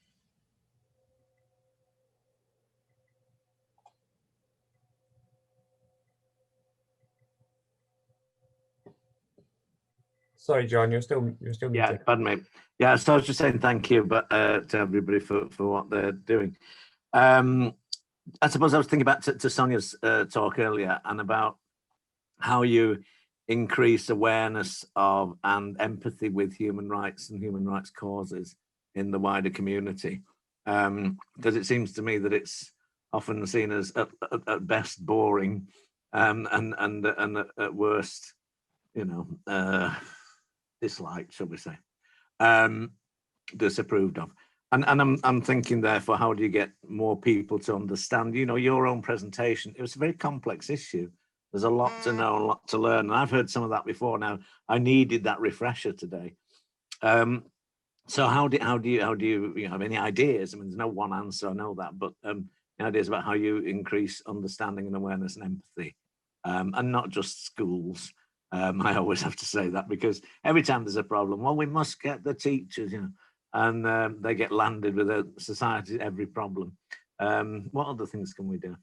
[SPEAKER 2] Sorry, John, you're still muted.
[SPEAKER 11] Yeah, pardon me. Yeah, so I was just saying thank you, but to everybody for what they're doing. I suppose I was thinking back to Sonia's talk earlier and about how you increase awareness of and empathy with human rights and human rights causes in the wider community. Because it seems to me that it's often seen as at best boring and at worst, you know, disliked, shall we say, disapproved of. And I'm thinking, therefore, how do you get more people to understand? You know, your own presentation, it was a very complex issue. There's a lot to know, a lot to learn. And I've heard some of that before. Now, I needed that refresher today. So how do you have any ideas? I mean, there's no one answer, I know that, but ideas about how you increase understanding and awareness and empathy, and not just schools. I always have to say that, because every time there's a problem, well, we must get the teachers, you know, and they get landed with a society's every problem. What other things can we do?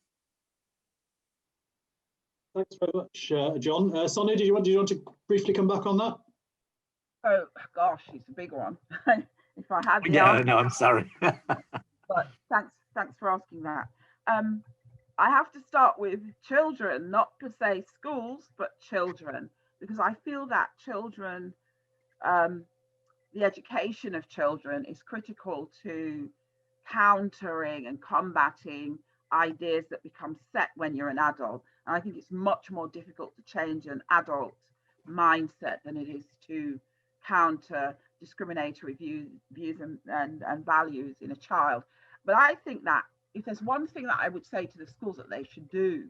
[SPEAKER 1] Thanks very much, John. Sonia, did you want to briefly come back on that?
[SPEAKER 3] Oh gosh, it's a big one. If I had the
[SPEAKER 11] answer. No, I'm sorry.
[SPEAKER 3] But thanks for asking that. I have to start with children, not per se schools, but children, because I feel that children, the education of children is critical to countering and combating ideas that become set when you're an adult. And I think it's much more difficult to change an adult mindset than it is to counter discriminatory views and values in a child. But I think that if there's one thing that I would say to the schools that they should do,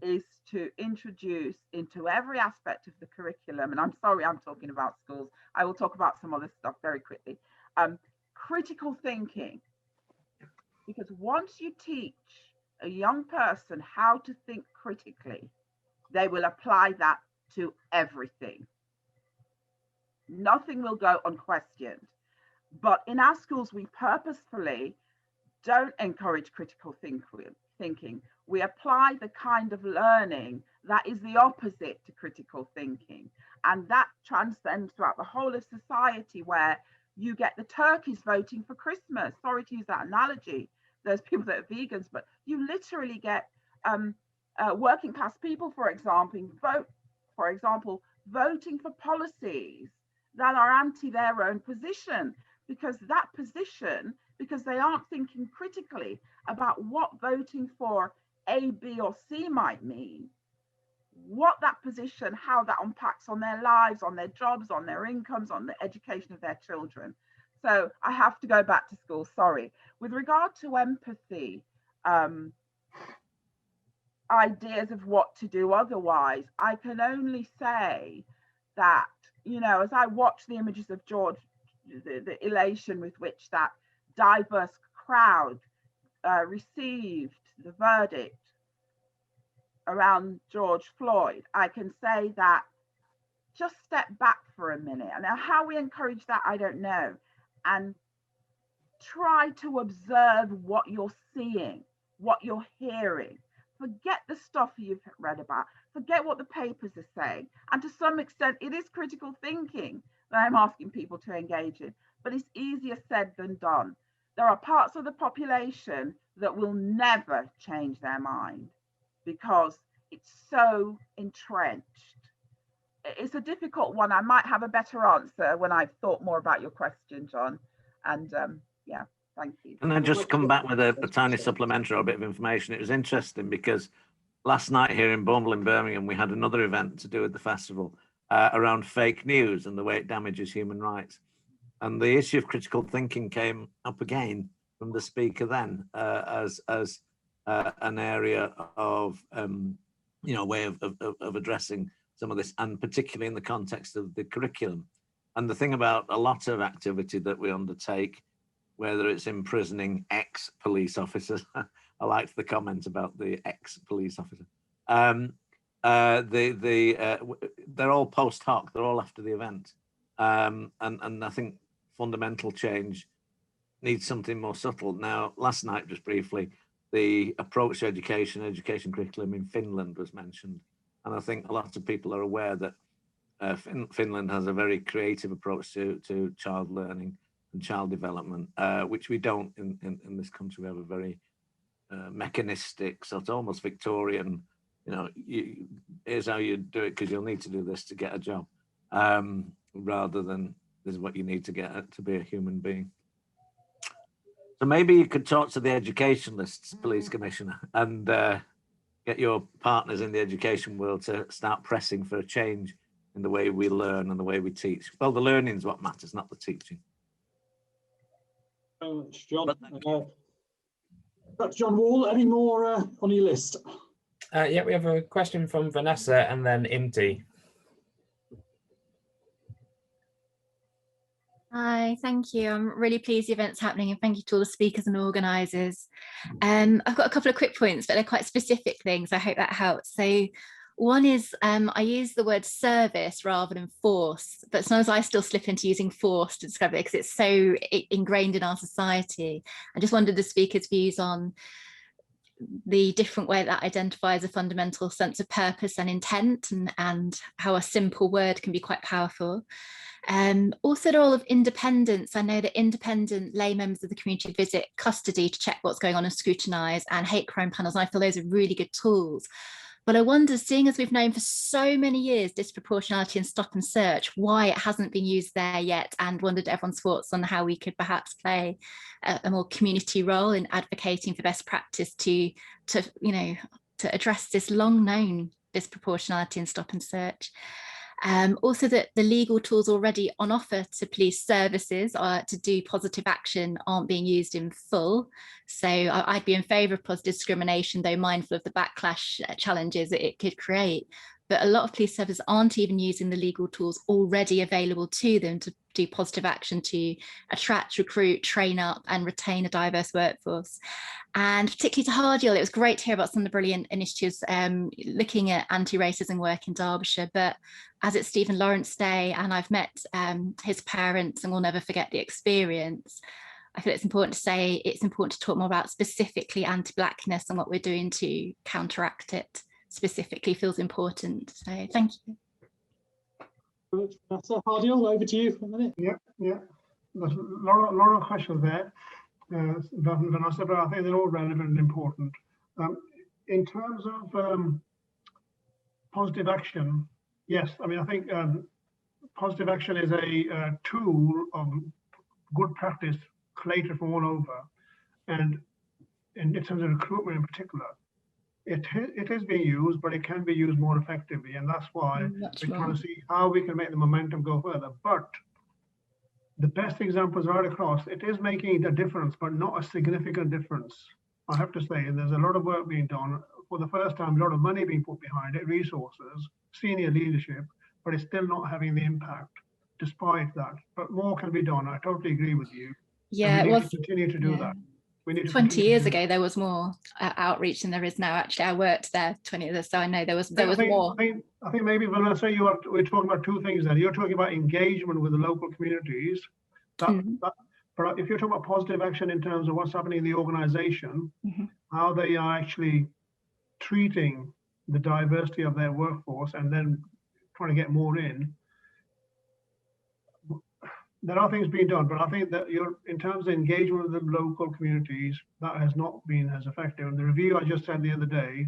[SPEAKER 3] is to introduce into every aspect of the curriculum, and I'm sorry I'm talking about schools, I will talk about some other stuff very quickly, critical thinking. Because once you teach a young person how to think critically, they will apply that to everything. Nothing will go unquestioned. But in our schools, we purposefully don't encourage critical thinking. We apply the kind of learning that is the opposite to critical thinking. And that transcends throughout the whole of society, where you get the turkeys voting for Christmas. Sorry to use that analogy. There's people that are vegans, but you literally get working class people, for example, voting for policies that are anti their own position, because they aren't thinking critically about what voting for A, B, or C might mean, what that position, how that impacts on their lives, on their jobs, on their incomes, on the education of their children. So I have to go back to school, sorry. With regard to empathy, ideas of what to do otherwise, I can only say that, you know, as I watch the images of George, the elation with which that diverse crowd received the verdict around George Floyd, I can say that just step back for a minute. And how we encourage that, I don't know. And try to observe what you're seeing, what you're hearing. Forget the stuff you've read about. Forget what the papers are saying. And to some extent, it is critical thinking that I'm asking people to engage in. But it's easier said than done. There are parts of the population that will never change their mind because it's so entrenched. It's a difficult one. I might have a better answer when I've thought more about your question, John. And yeah, thank you.
[SPEAKER 11] And then just come back with a tiny supplementary or a bit of information. It was interesting because last night here in Bumble in Birmingham, we had another event to do with the festival around fake news and the way it damages human rights. And the issue of critical thinking came up again from the speaker then as an area of, way of addressing some of this, and particularly in the context of the curriculum. And the thing about a lot of activity that we undertake, whether it's imprisoning ex-police officers, I liked the comment about the ex-police officer. They're all post hoc, they're all after the event. And I think fundamental change needs something more subtle. Now, last night, just briefly, the approach to education curriculum in Finland was mentioned. And I think a lot of people are aware that Finland has a very creative approach to child learning and child development, which we don't in this country. We have a very mechanistic, sort of almost Victorian, here's how you do it because you'll need to do this to get a job, rather than this is what you need to get to be a human being. So maybe you could talk to the educationalists, police commissioner, and get your partners in the education world to start pressing for a change in the way we learn and the way we teach. Well, the learning is what matters, not the teaching.
[SPEAKER 1] John. Dr. John Wall, any more on your list?
[SPEAKER 2] Yeah, we have a question from Vanessa and then Imti.
[SPEAKER 12] Hi, thank you. I'm really pleased the event's happening, and thank you to all the speakers and organisers. I've got a couple of quick points, but they're quite specific things. I hope that helps. So one is I use the word service rather than force, but sometimes I still slip into using force to describe it because it's so ingrained in our society. I just wondered the speakers' views on the different way that identifies a fundamental sense of purpose and intent, and how a simple word can be quite powerful. Also the role of independence. I know that independent lay members of the community visit custody to check what's going on and scrutinise, and hate crime panels, and I feel those are really good tools. But I wonder, seeing as we've known for so many years disproportionality and stop and search, why it hasn't been used there yet, and wondered everyone's thoughts on how we could perhaps play a more community role in advocating for best practice to address this long known disproportionality and stop and search. Also that the legal tools already on offer to police services to do positive action aren't being used in full. So I'd be in favour of positive discrimination, though mindful of the backlash challenges that it could create. but a lot of police services aren't even using the legal tools already available to them to do positive action to attract, recruit, train up and retain a diverse workforce. And particularly to Hardyal, it was great to hear about some of the brilliant initiatives looking at anti-racism work in Derbyshire. But as it's Stephen Lawrence Day and I've met his parents and will never forget the experience, I feel it's important to say it's important to talk more about specifically anti-Blackness and what we're doing to counteract it specifically feels important. So thank you.
[SPEAKER 1] Good. Vanessa, Hardyal, over to you for a minute.
[SPEAKER 9] Yeah. There's a lot of questions there, Vanessa, but I think they're all relevant and important. In terms of positive action, yes, I mean, I think positive action is a tool of good practice collated from all over, and in terms of recruitment in particular, it is being used, but it can be used more effectively, and that's why we're trying to see how we can make the momentum go further. But the best examples right across, it is making a difference, but not a significant difference. I have to say, there's a lot of work being done. For the first time, a lot of money being put behind it, resources, senior leadership, but it's still not having the impact despite that. But more can be done. I totally agree with you.
[SPEAKER 12] Yeah,
[SPEAKER 9] we need to continue to do that. We need to
[SPEAKER 12] 20 years ago, there was more outreach than there is now. Actually, I worked there 20 years, so I know there was more.
[SPEAKER 9] I think maybe Vanessa, we're talking about two things there. You're talking about engagement with the local communities. But if you're talking about positive action in terms of what's happening in the organisation, how they are actually treating the diversity of their workforce and then trying to get more in, there are things being done, but I think that in terms of engagement with the local communities, that has not been as effective. And the review I just said the other day,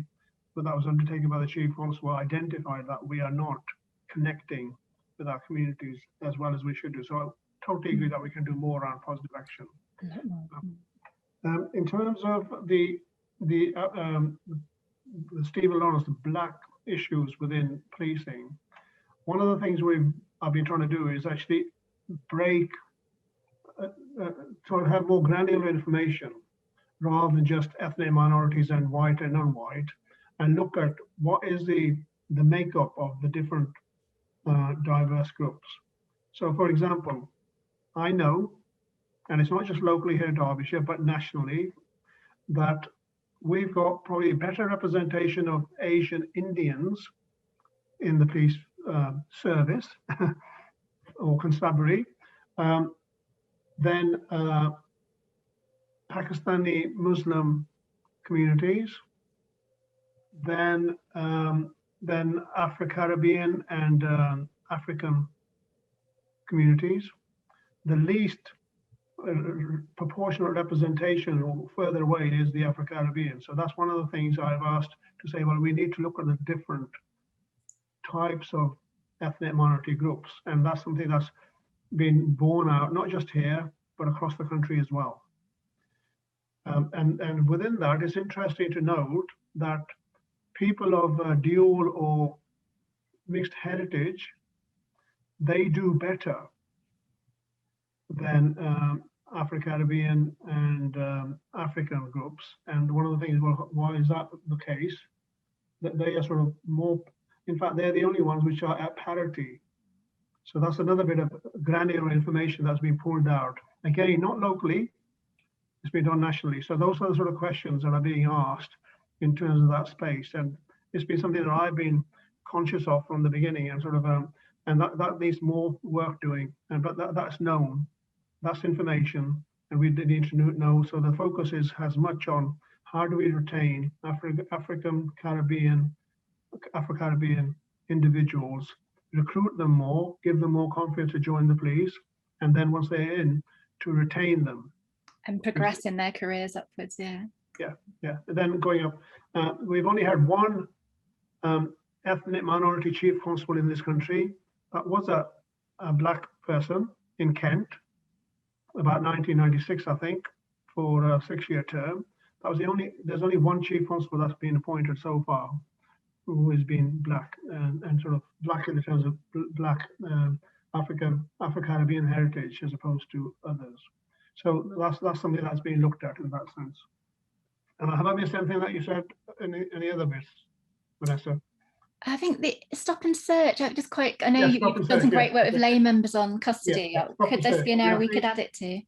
[SPEAKER 9] but that was undertaken by the Chief Constable, identified that we are not connecting with our communities as well as we should do. So I totally agree that we can do more around positive action. In terms of the Stephen Lawrence, the Black issues within policing, one of the things I've been trying to do is actually break, sort of have more granular information rather than just ethnic minorities and white and non-white, and look at what is the makeup of the different diverse groups. So for example, I know, and it's not just locally here in Derbyshire, but nationally, that we've got probably a better representation of Asian Indians in the police service or constabulary, then Pakistani Muslim communities, then Afro-Caribbean and African communities. The least proportional representation or further away is the Afro-Caribbean. So that's one of the things I've asked to say, well, we need to look at the different types of ethnic minority groups, and that's something that's been borne out not just here but across the country as well. And within that, it's interesting to note that people of dual or mixed heritage, they do better than Afro-Caribbean and African groups. And one of the things, well, why is that the case? That they are sort of more, in fact, they're the only ones which are at parity. So that's another bit of granular information that's been pulled out. Again, not locally, it's been done nationally. So those are the sort of questions that are being asked in terms of that space. And it's been something that I've been conscious of from the beginning, and sort of, and that needs more work doing. And but that's known, that's information, and we need to know. So the focus has much on how do we retain Afro-Caribbean individuals, recruit them more, give them more confidence to join the police, and then once they're in, to retain them
[SPEAKER 12] and progress in their careers upwards. Yeah. And then going up, we've only had one ethnic minority chief constable in this country. That was a black person in Kent, about 1996, I think, for a 6-year term. That was there's only one chief constable that's been appointed so far who has been black, and sort of black in the terms of black Afro-Caribbean heritage as opposed to others. So that's something that's being looked at in that sense. And have I missed anything that you said? Any other bits, Vanessa? I think the stop and search, I just quite, I know
[SPEAKER 9] Yeah,
[SPEAKER 12] you've done some great work with lay members on custody. Could this be an area we could add it to?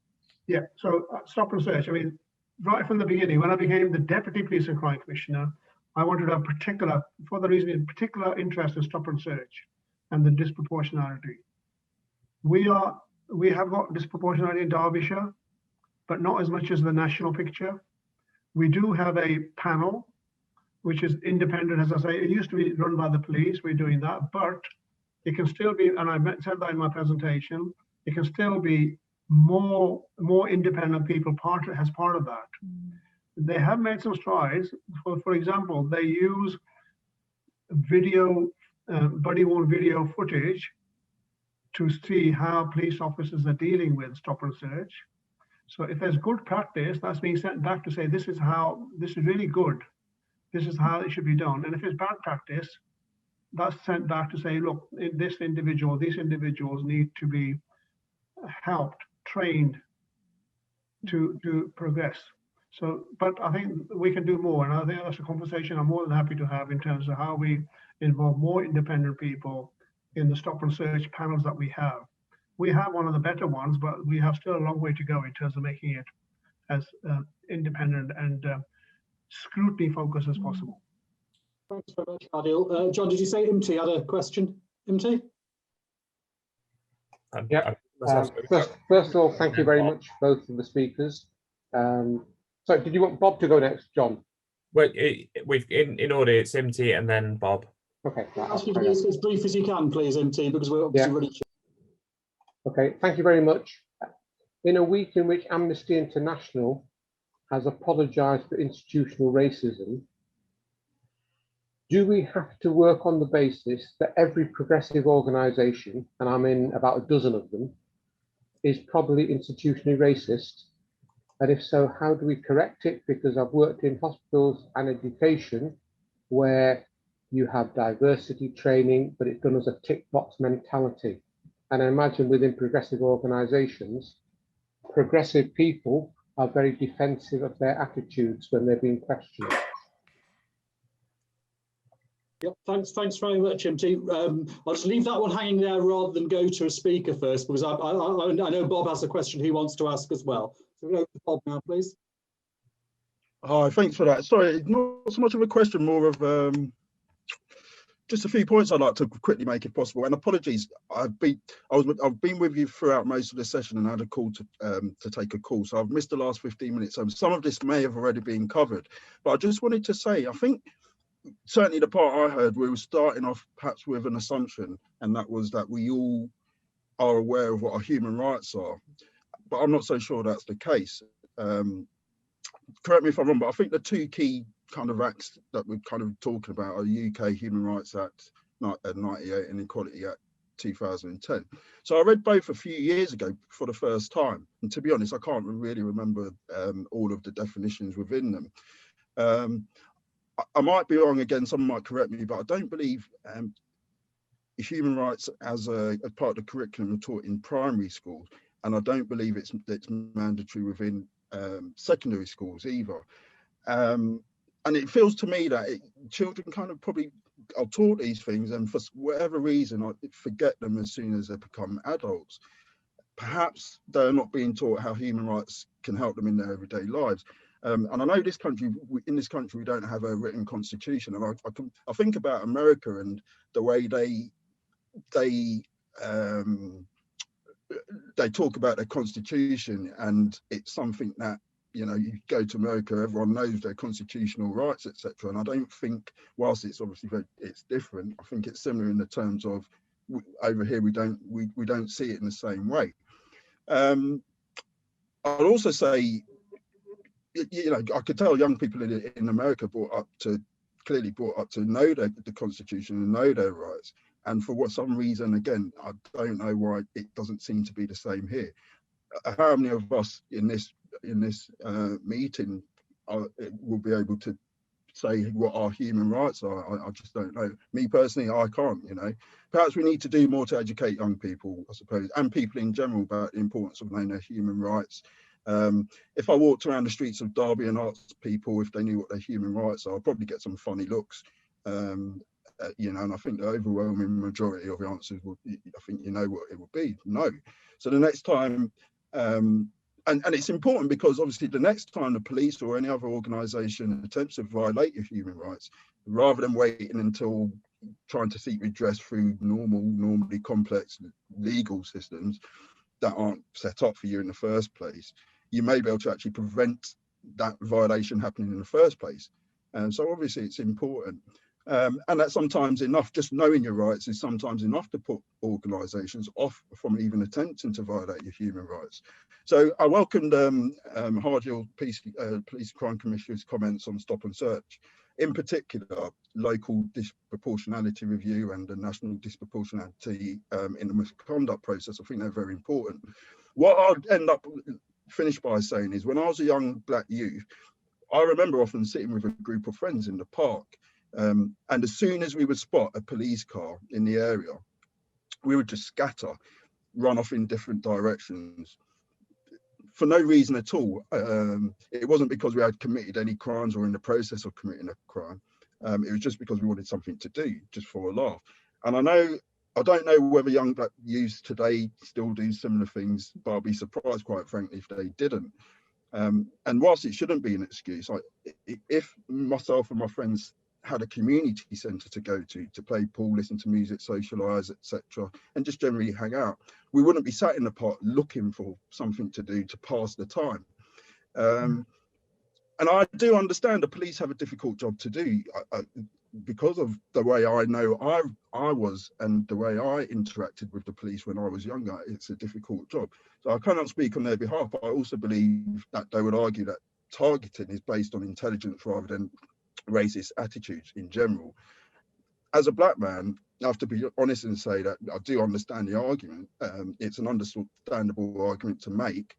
[SPEAKER 9] Yeah, so stop and search. I mean, right from the beginning, when I became the Deputy Police and Crime Commissioner, I wanted to have particular, for the reason in particular interest in stop and search and the disproportionality. We have got disproportionality in Derbyshire, but not as much as the national picture. We do have a panel, which is independent, as I say. It used to be run by the police. We're doing that, but it can still be, and I said that in my presentation, it can still be more independent people as part of that. They have made some strides. For example, they use video, body-worn video footage to see how police officers are dealing with stop and search. So if there's good practice, that's being sent back to say, this is really good. This is how it should be done. And if it's bad practice, that's sent back to say, look, these individuals need to be helped, trained to progress. So, but I think we can do more. And I think that's a conversation I'm more than happy to have in terms of how we involve more independent people in the stop and search panels that we have. We have one of the better ones, but we have still a long way to go in terms of making it as independent and scrutiny focused as possible.
[SPEAKER 1] Thanks very much, Hardyal. John, did you say Imti had a question? Imti?
[SPEAKER 13] Yeah. First of all, thank you very much, both of the speakers. Sorry, did you want Bob to go next, John?
[SPEAKER 2] Well, in order, it's Imti and then Bob.
[SPEAKER 13] Okay.
[SPEAKER 1] Ask you to be as brief as you can, please, Imti, because we're obviously running.
[SPEAKER 13] Okay, thank you very much. In a week in which Amnesty International has apologised for institutional racism, do we have to work on the basis that every progressive organisation, and I'm in about a dozen of them, is probably institutionally racist? And if so, how do we correct it? Because I've worked in hospitals and education where you have diversity training, but it's done as a tick box mentality. And I imagine within progressive organisations, progressive people are very defensive of their attitudes when they're being questioned.
[SPEAKER 1] Yep, thanks very much, Imti. I'll just leave that one hanging there rather than go to a speaker first, because I know Bob has a question he wants to ask as well. So we'll go to Bob now, please.
[SPEAKER 14] Hi, thanks for that. Sorry, not so much of a question, more of just a few points I'd like to quickly make if possible. And apologies, I've been with you throughout most of the session and I had a call to take a call, so I've missed the last 15 minutes. So some of this may have already been covered, but I just wanted to say, I think certainly the part I heard, we were starting off perhaps with an assumption, and that was that we all are aware of what our human rights are, but I'm not so sure that's the case. Correct me if I'm wrong, but I think the two key kind of acts that we're kind of talking about are the UK Human Rights Act 98 and Equality Act 2010. So I read both a few years ago for the first time, and to be honest, I can't really remember all of the definitions within them. I might be wrong again, someone might correct me, but I don't believe human rights as part of the curriculum are taught in primary schools, and I don't believe it's mandatory within secondary schools either. And it feels to me that children kind of probably are taught these things, and for whatever reason, I forget them as soon as they become adults. Perhaps they're not being taught how human rights can help them in their everyday lives. And I know in this country, we don't have a written constitution, and I think about America and the way they talk about their constitution, and it's something that, you know, you go to America, everyone knows their constitutional rights, etc. And I don't think, whilst it's obviously it's different, I think it's similar in the terms of over here we don't see it in the same way. I'd also say, you know, I could tell young people in America clearly brought up to know the Constitution and know their rights. And for some reason, again, I don't know why it doesn't seem to be the same here. How many of us in this meeting will be able to say what our human rights are? I just don't know. Me personally, I can't, you know. Perhaps we need to do more to educate young people, I suppose, and people in general about the importance of knowing their human rights. If I walked around the streets of Derby and asked people if they knew what their human rights are, I'd probably get some funny looks. you know, and I think the overwhelming majority of the answers will, I think you know what it will be, no. So the next time, and it's important because obviously the next time the police or any other organisation attempts to violate your human rights, rather than waiting until trying to seek redress through normally complex legal systems that aren't set up for you in the first place, you may be able to actually prevent that violation happening in the first place. And so obviously it's important. And that's sometimes enough, just knowing your rights is sometimes enough to put organisations off from even attempting to violate your human rights. So I welcomed Hardyal Police Crime Commissioner's comments on stop and search. In particular, local disproportionality review and the national disproportionality in the misconduct process. I think they're very important. What I'd end up finish by saying is when I was a young black youth, I remember often sitting with a group of friends in the park, and as soon as we would spot a police car in the area, we would just scatter, run off in different directions for no reason at all. It wasn't because we had committed any crimes or in the process of committing a crime. It was just because we wanted something to do, just for a laugh. And I don't know whether young black youths today still do similar things, but I'll be surprised, quite frankly, if they didn't. And whilst it shouldn't be an excuse, if myself and my friends had a community centre to go to play pool, listen to music, socialise, etc., and just generally hang out, we wouldn't be sat in the park looking for something to do to pass the time. And I do understand the police have a difficult job to do because of the way I know I was and the way I interacted with the police when I was younger. It's a difficult job. So I cannot speak on their behalf, but I also believe that they would argue that targeting is based on intelligence rather than racist attitudes in general. As a black man, I have to be honest and say that I do understand the argument. It's an understandable argument to make,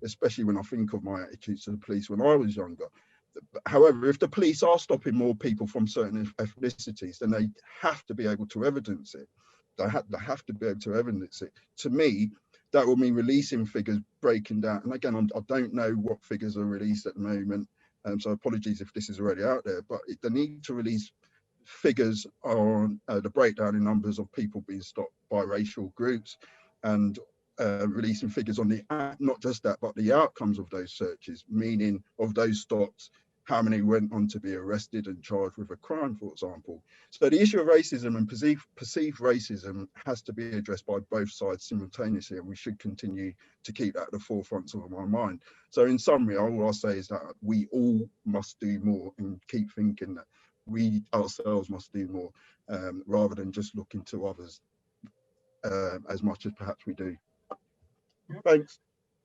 [SPEAKER 14] especially when I think of my attitudes to the police when I was younger. However, if the police are stopping more people from certain ethnicities, then they have to be able to evidence it. They have to be able to evidence it. To me, that will mean releasing figures, breaking down. And again, I don't know what figures are released at the moment, so apologies if this is already out there, but the need to release figures on the breakdown in numbers of people being stopped by racial groups, and releasing figures on the, not just that, but the outcomes of those searches, meaning of those stops, how many went on to be arrested and charged with a crime, for example. So the issue of racism and perceived racism has to be addressed by both sides simultaneously, and we should continue to keep that at the forefront of my mind. So in summary, all I'll say is that we all must do more and keep thinking that we ourselves must do more, rather than just looking to others as much as perhaps we do. Thanks.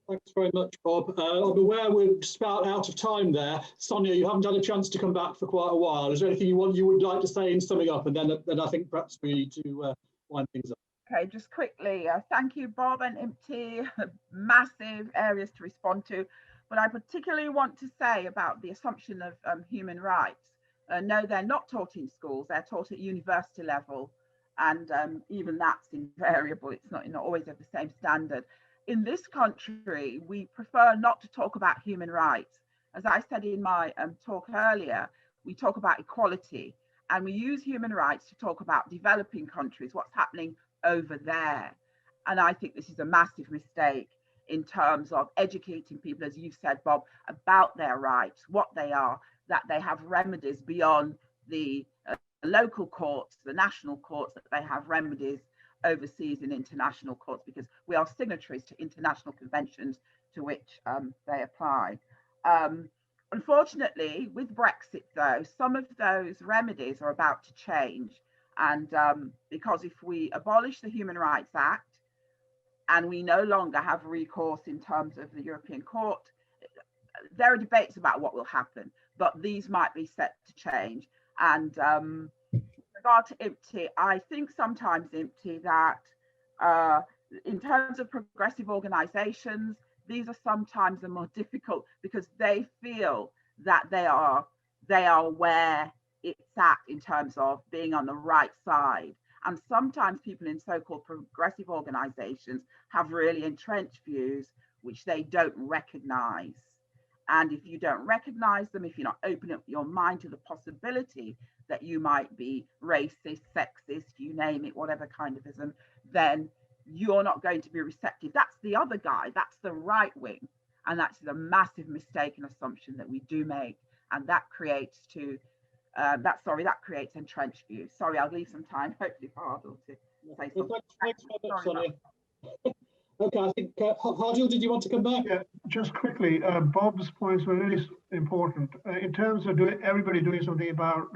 [SPEAKER 1] Thanks very much, Bob. I'm aware we're just about out of time there. Sonya, you haven't had a chance to come back for quite a while. Is there anything you would like to say in summing up? And then I think perhaps we need to wind things up.
[SPEAKER 3] Okay, just quickly, thank you, Bob and Impti. Massive areas to respond to. But I particularly want to say about the assumption of human rights. No, they're not taught in schools. They're taught at university level. And even that's invariable. It's not always at the same standard. In this country, we prefer not to talk about human rights. As I said in my talk earlier, we talk about equality, and we use human rights to talk about developing countries, what's happening over there. And I think this is a massive mistake in terms of educating people, as you've said, Bob, about their rights, what they are, that they have remedies beyond the local courts, the national courts, that they have remedies overseas in international courts, because we are signatories to international conventions to which they apply. Unfortunately, with Brexit, though, some of those remedies are about to change. And because if we abolish the Human Rights Act and we no longer have recourse in terms of the European Court, there are debates about what will happen, but these might be set to change. And regard to Impti, I think sometimes, Impti, that in terms of progressive organizations, these are sometimes the more difficult because they feel that they are where it's at in terms of being on the right side. And sometimes people in so-called progressive organizations have really entrenched views which they don't recognize. And if you don't recognize them, if you're not opening up your mind to the possibility that you might be racist, sexist, you name it, whatever kind of ism, then you're not going to be receptive. That's the other guy, that's the right wing. And that's a massive mistake and assumption that we do make. And that creates that creates entrenched views. Sorry, I'll leave some time, hopefully for Hardyal to say something.
[SPEAKER 1] Thanks very much, Sonia. Okay, I think Hardyal, did you want to come back?
[SPEAKER 9] Yeah, just quickly, Bob's points were really important. In terms of everybody doing something about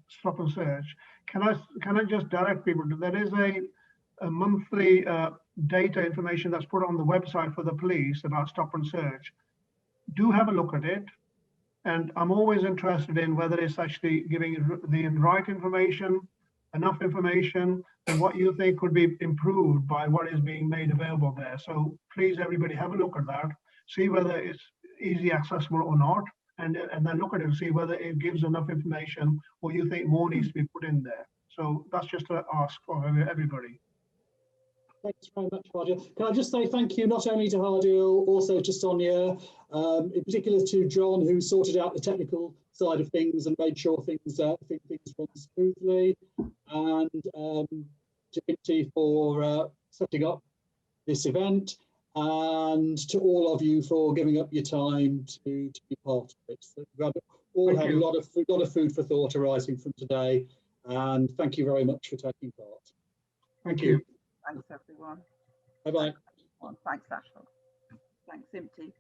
[SPEAKER 9] stop and search, can I just direct people to, there is a monthly data information that's put on the website for the police about stop and search. Do have a look at it. And I'm always interested in whether it's actually giving the right information, enough information, and what you think could be improved by what is being made available there. So please, everybody, have a look at that, see whether it's easy accessible or not, and then look at it and see whether it gives enough information or you think more needs to be put in there. So that's just an ask of everybody.
[SPEAKER 1] Thanks very much, Hardyal. Can I just say thank you not only to Hardyal, also to Sonia, in particular to John, who sorted out the technical side of things and made sure things run smoothly, and to Binti for setting up this event, and to all of you for giving up your time to be part of it. So we've all had a lot of food for thought arising from today, and thank you very much for taking part. Thank you.
[SPEAKER 3] Thanks, everyone.
[SPEAKER 1] Bye-bye.
[SPEAKER 3] Thanks, Ashok. Thanks, Imti.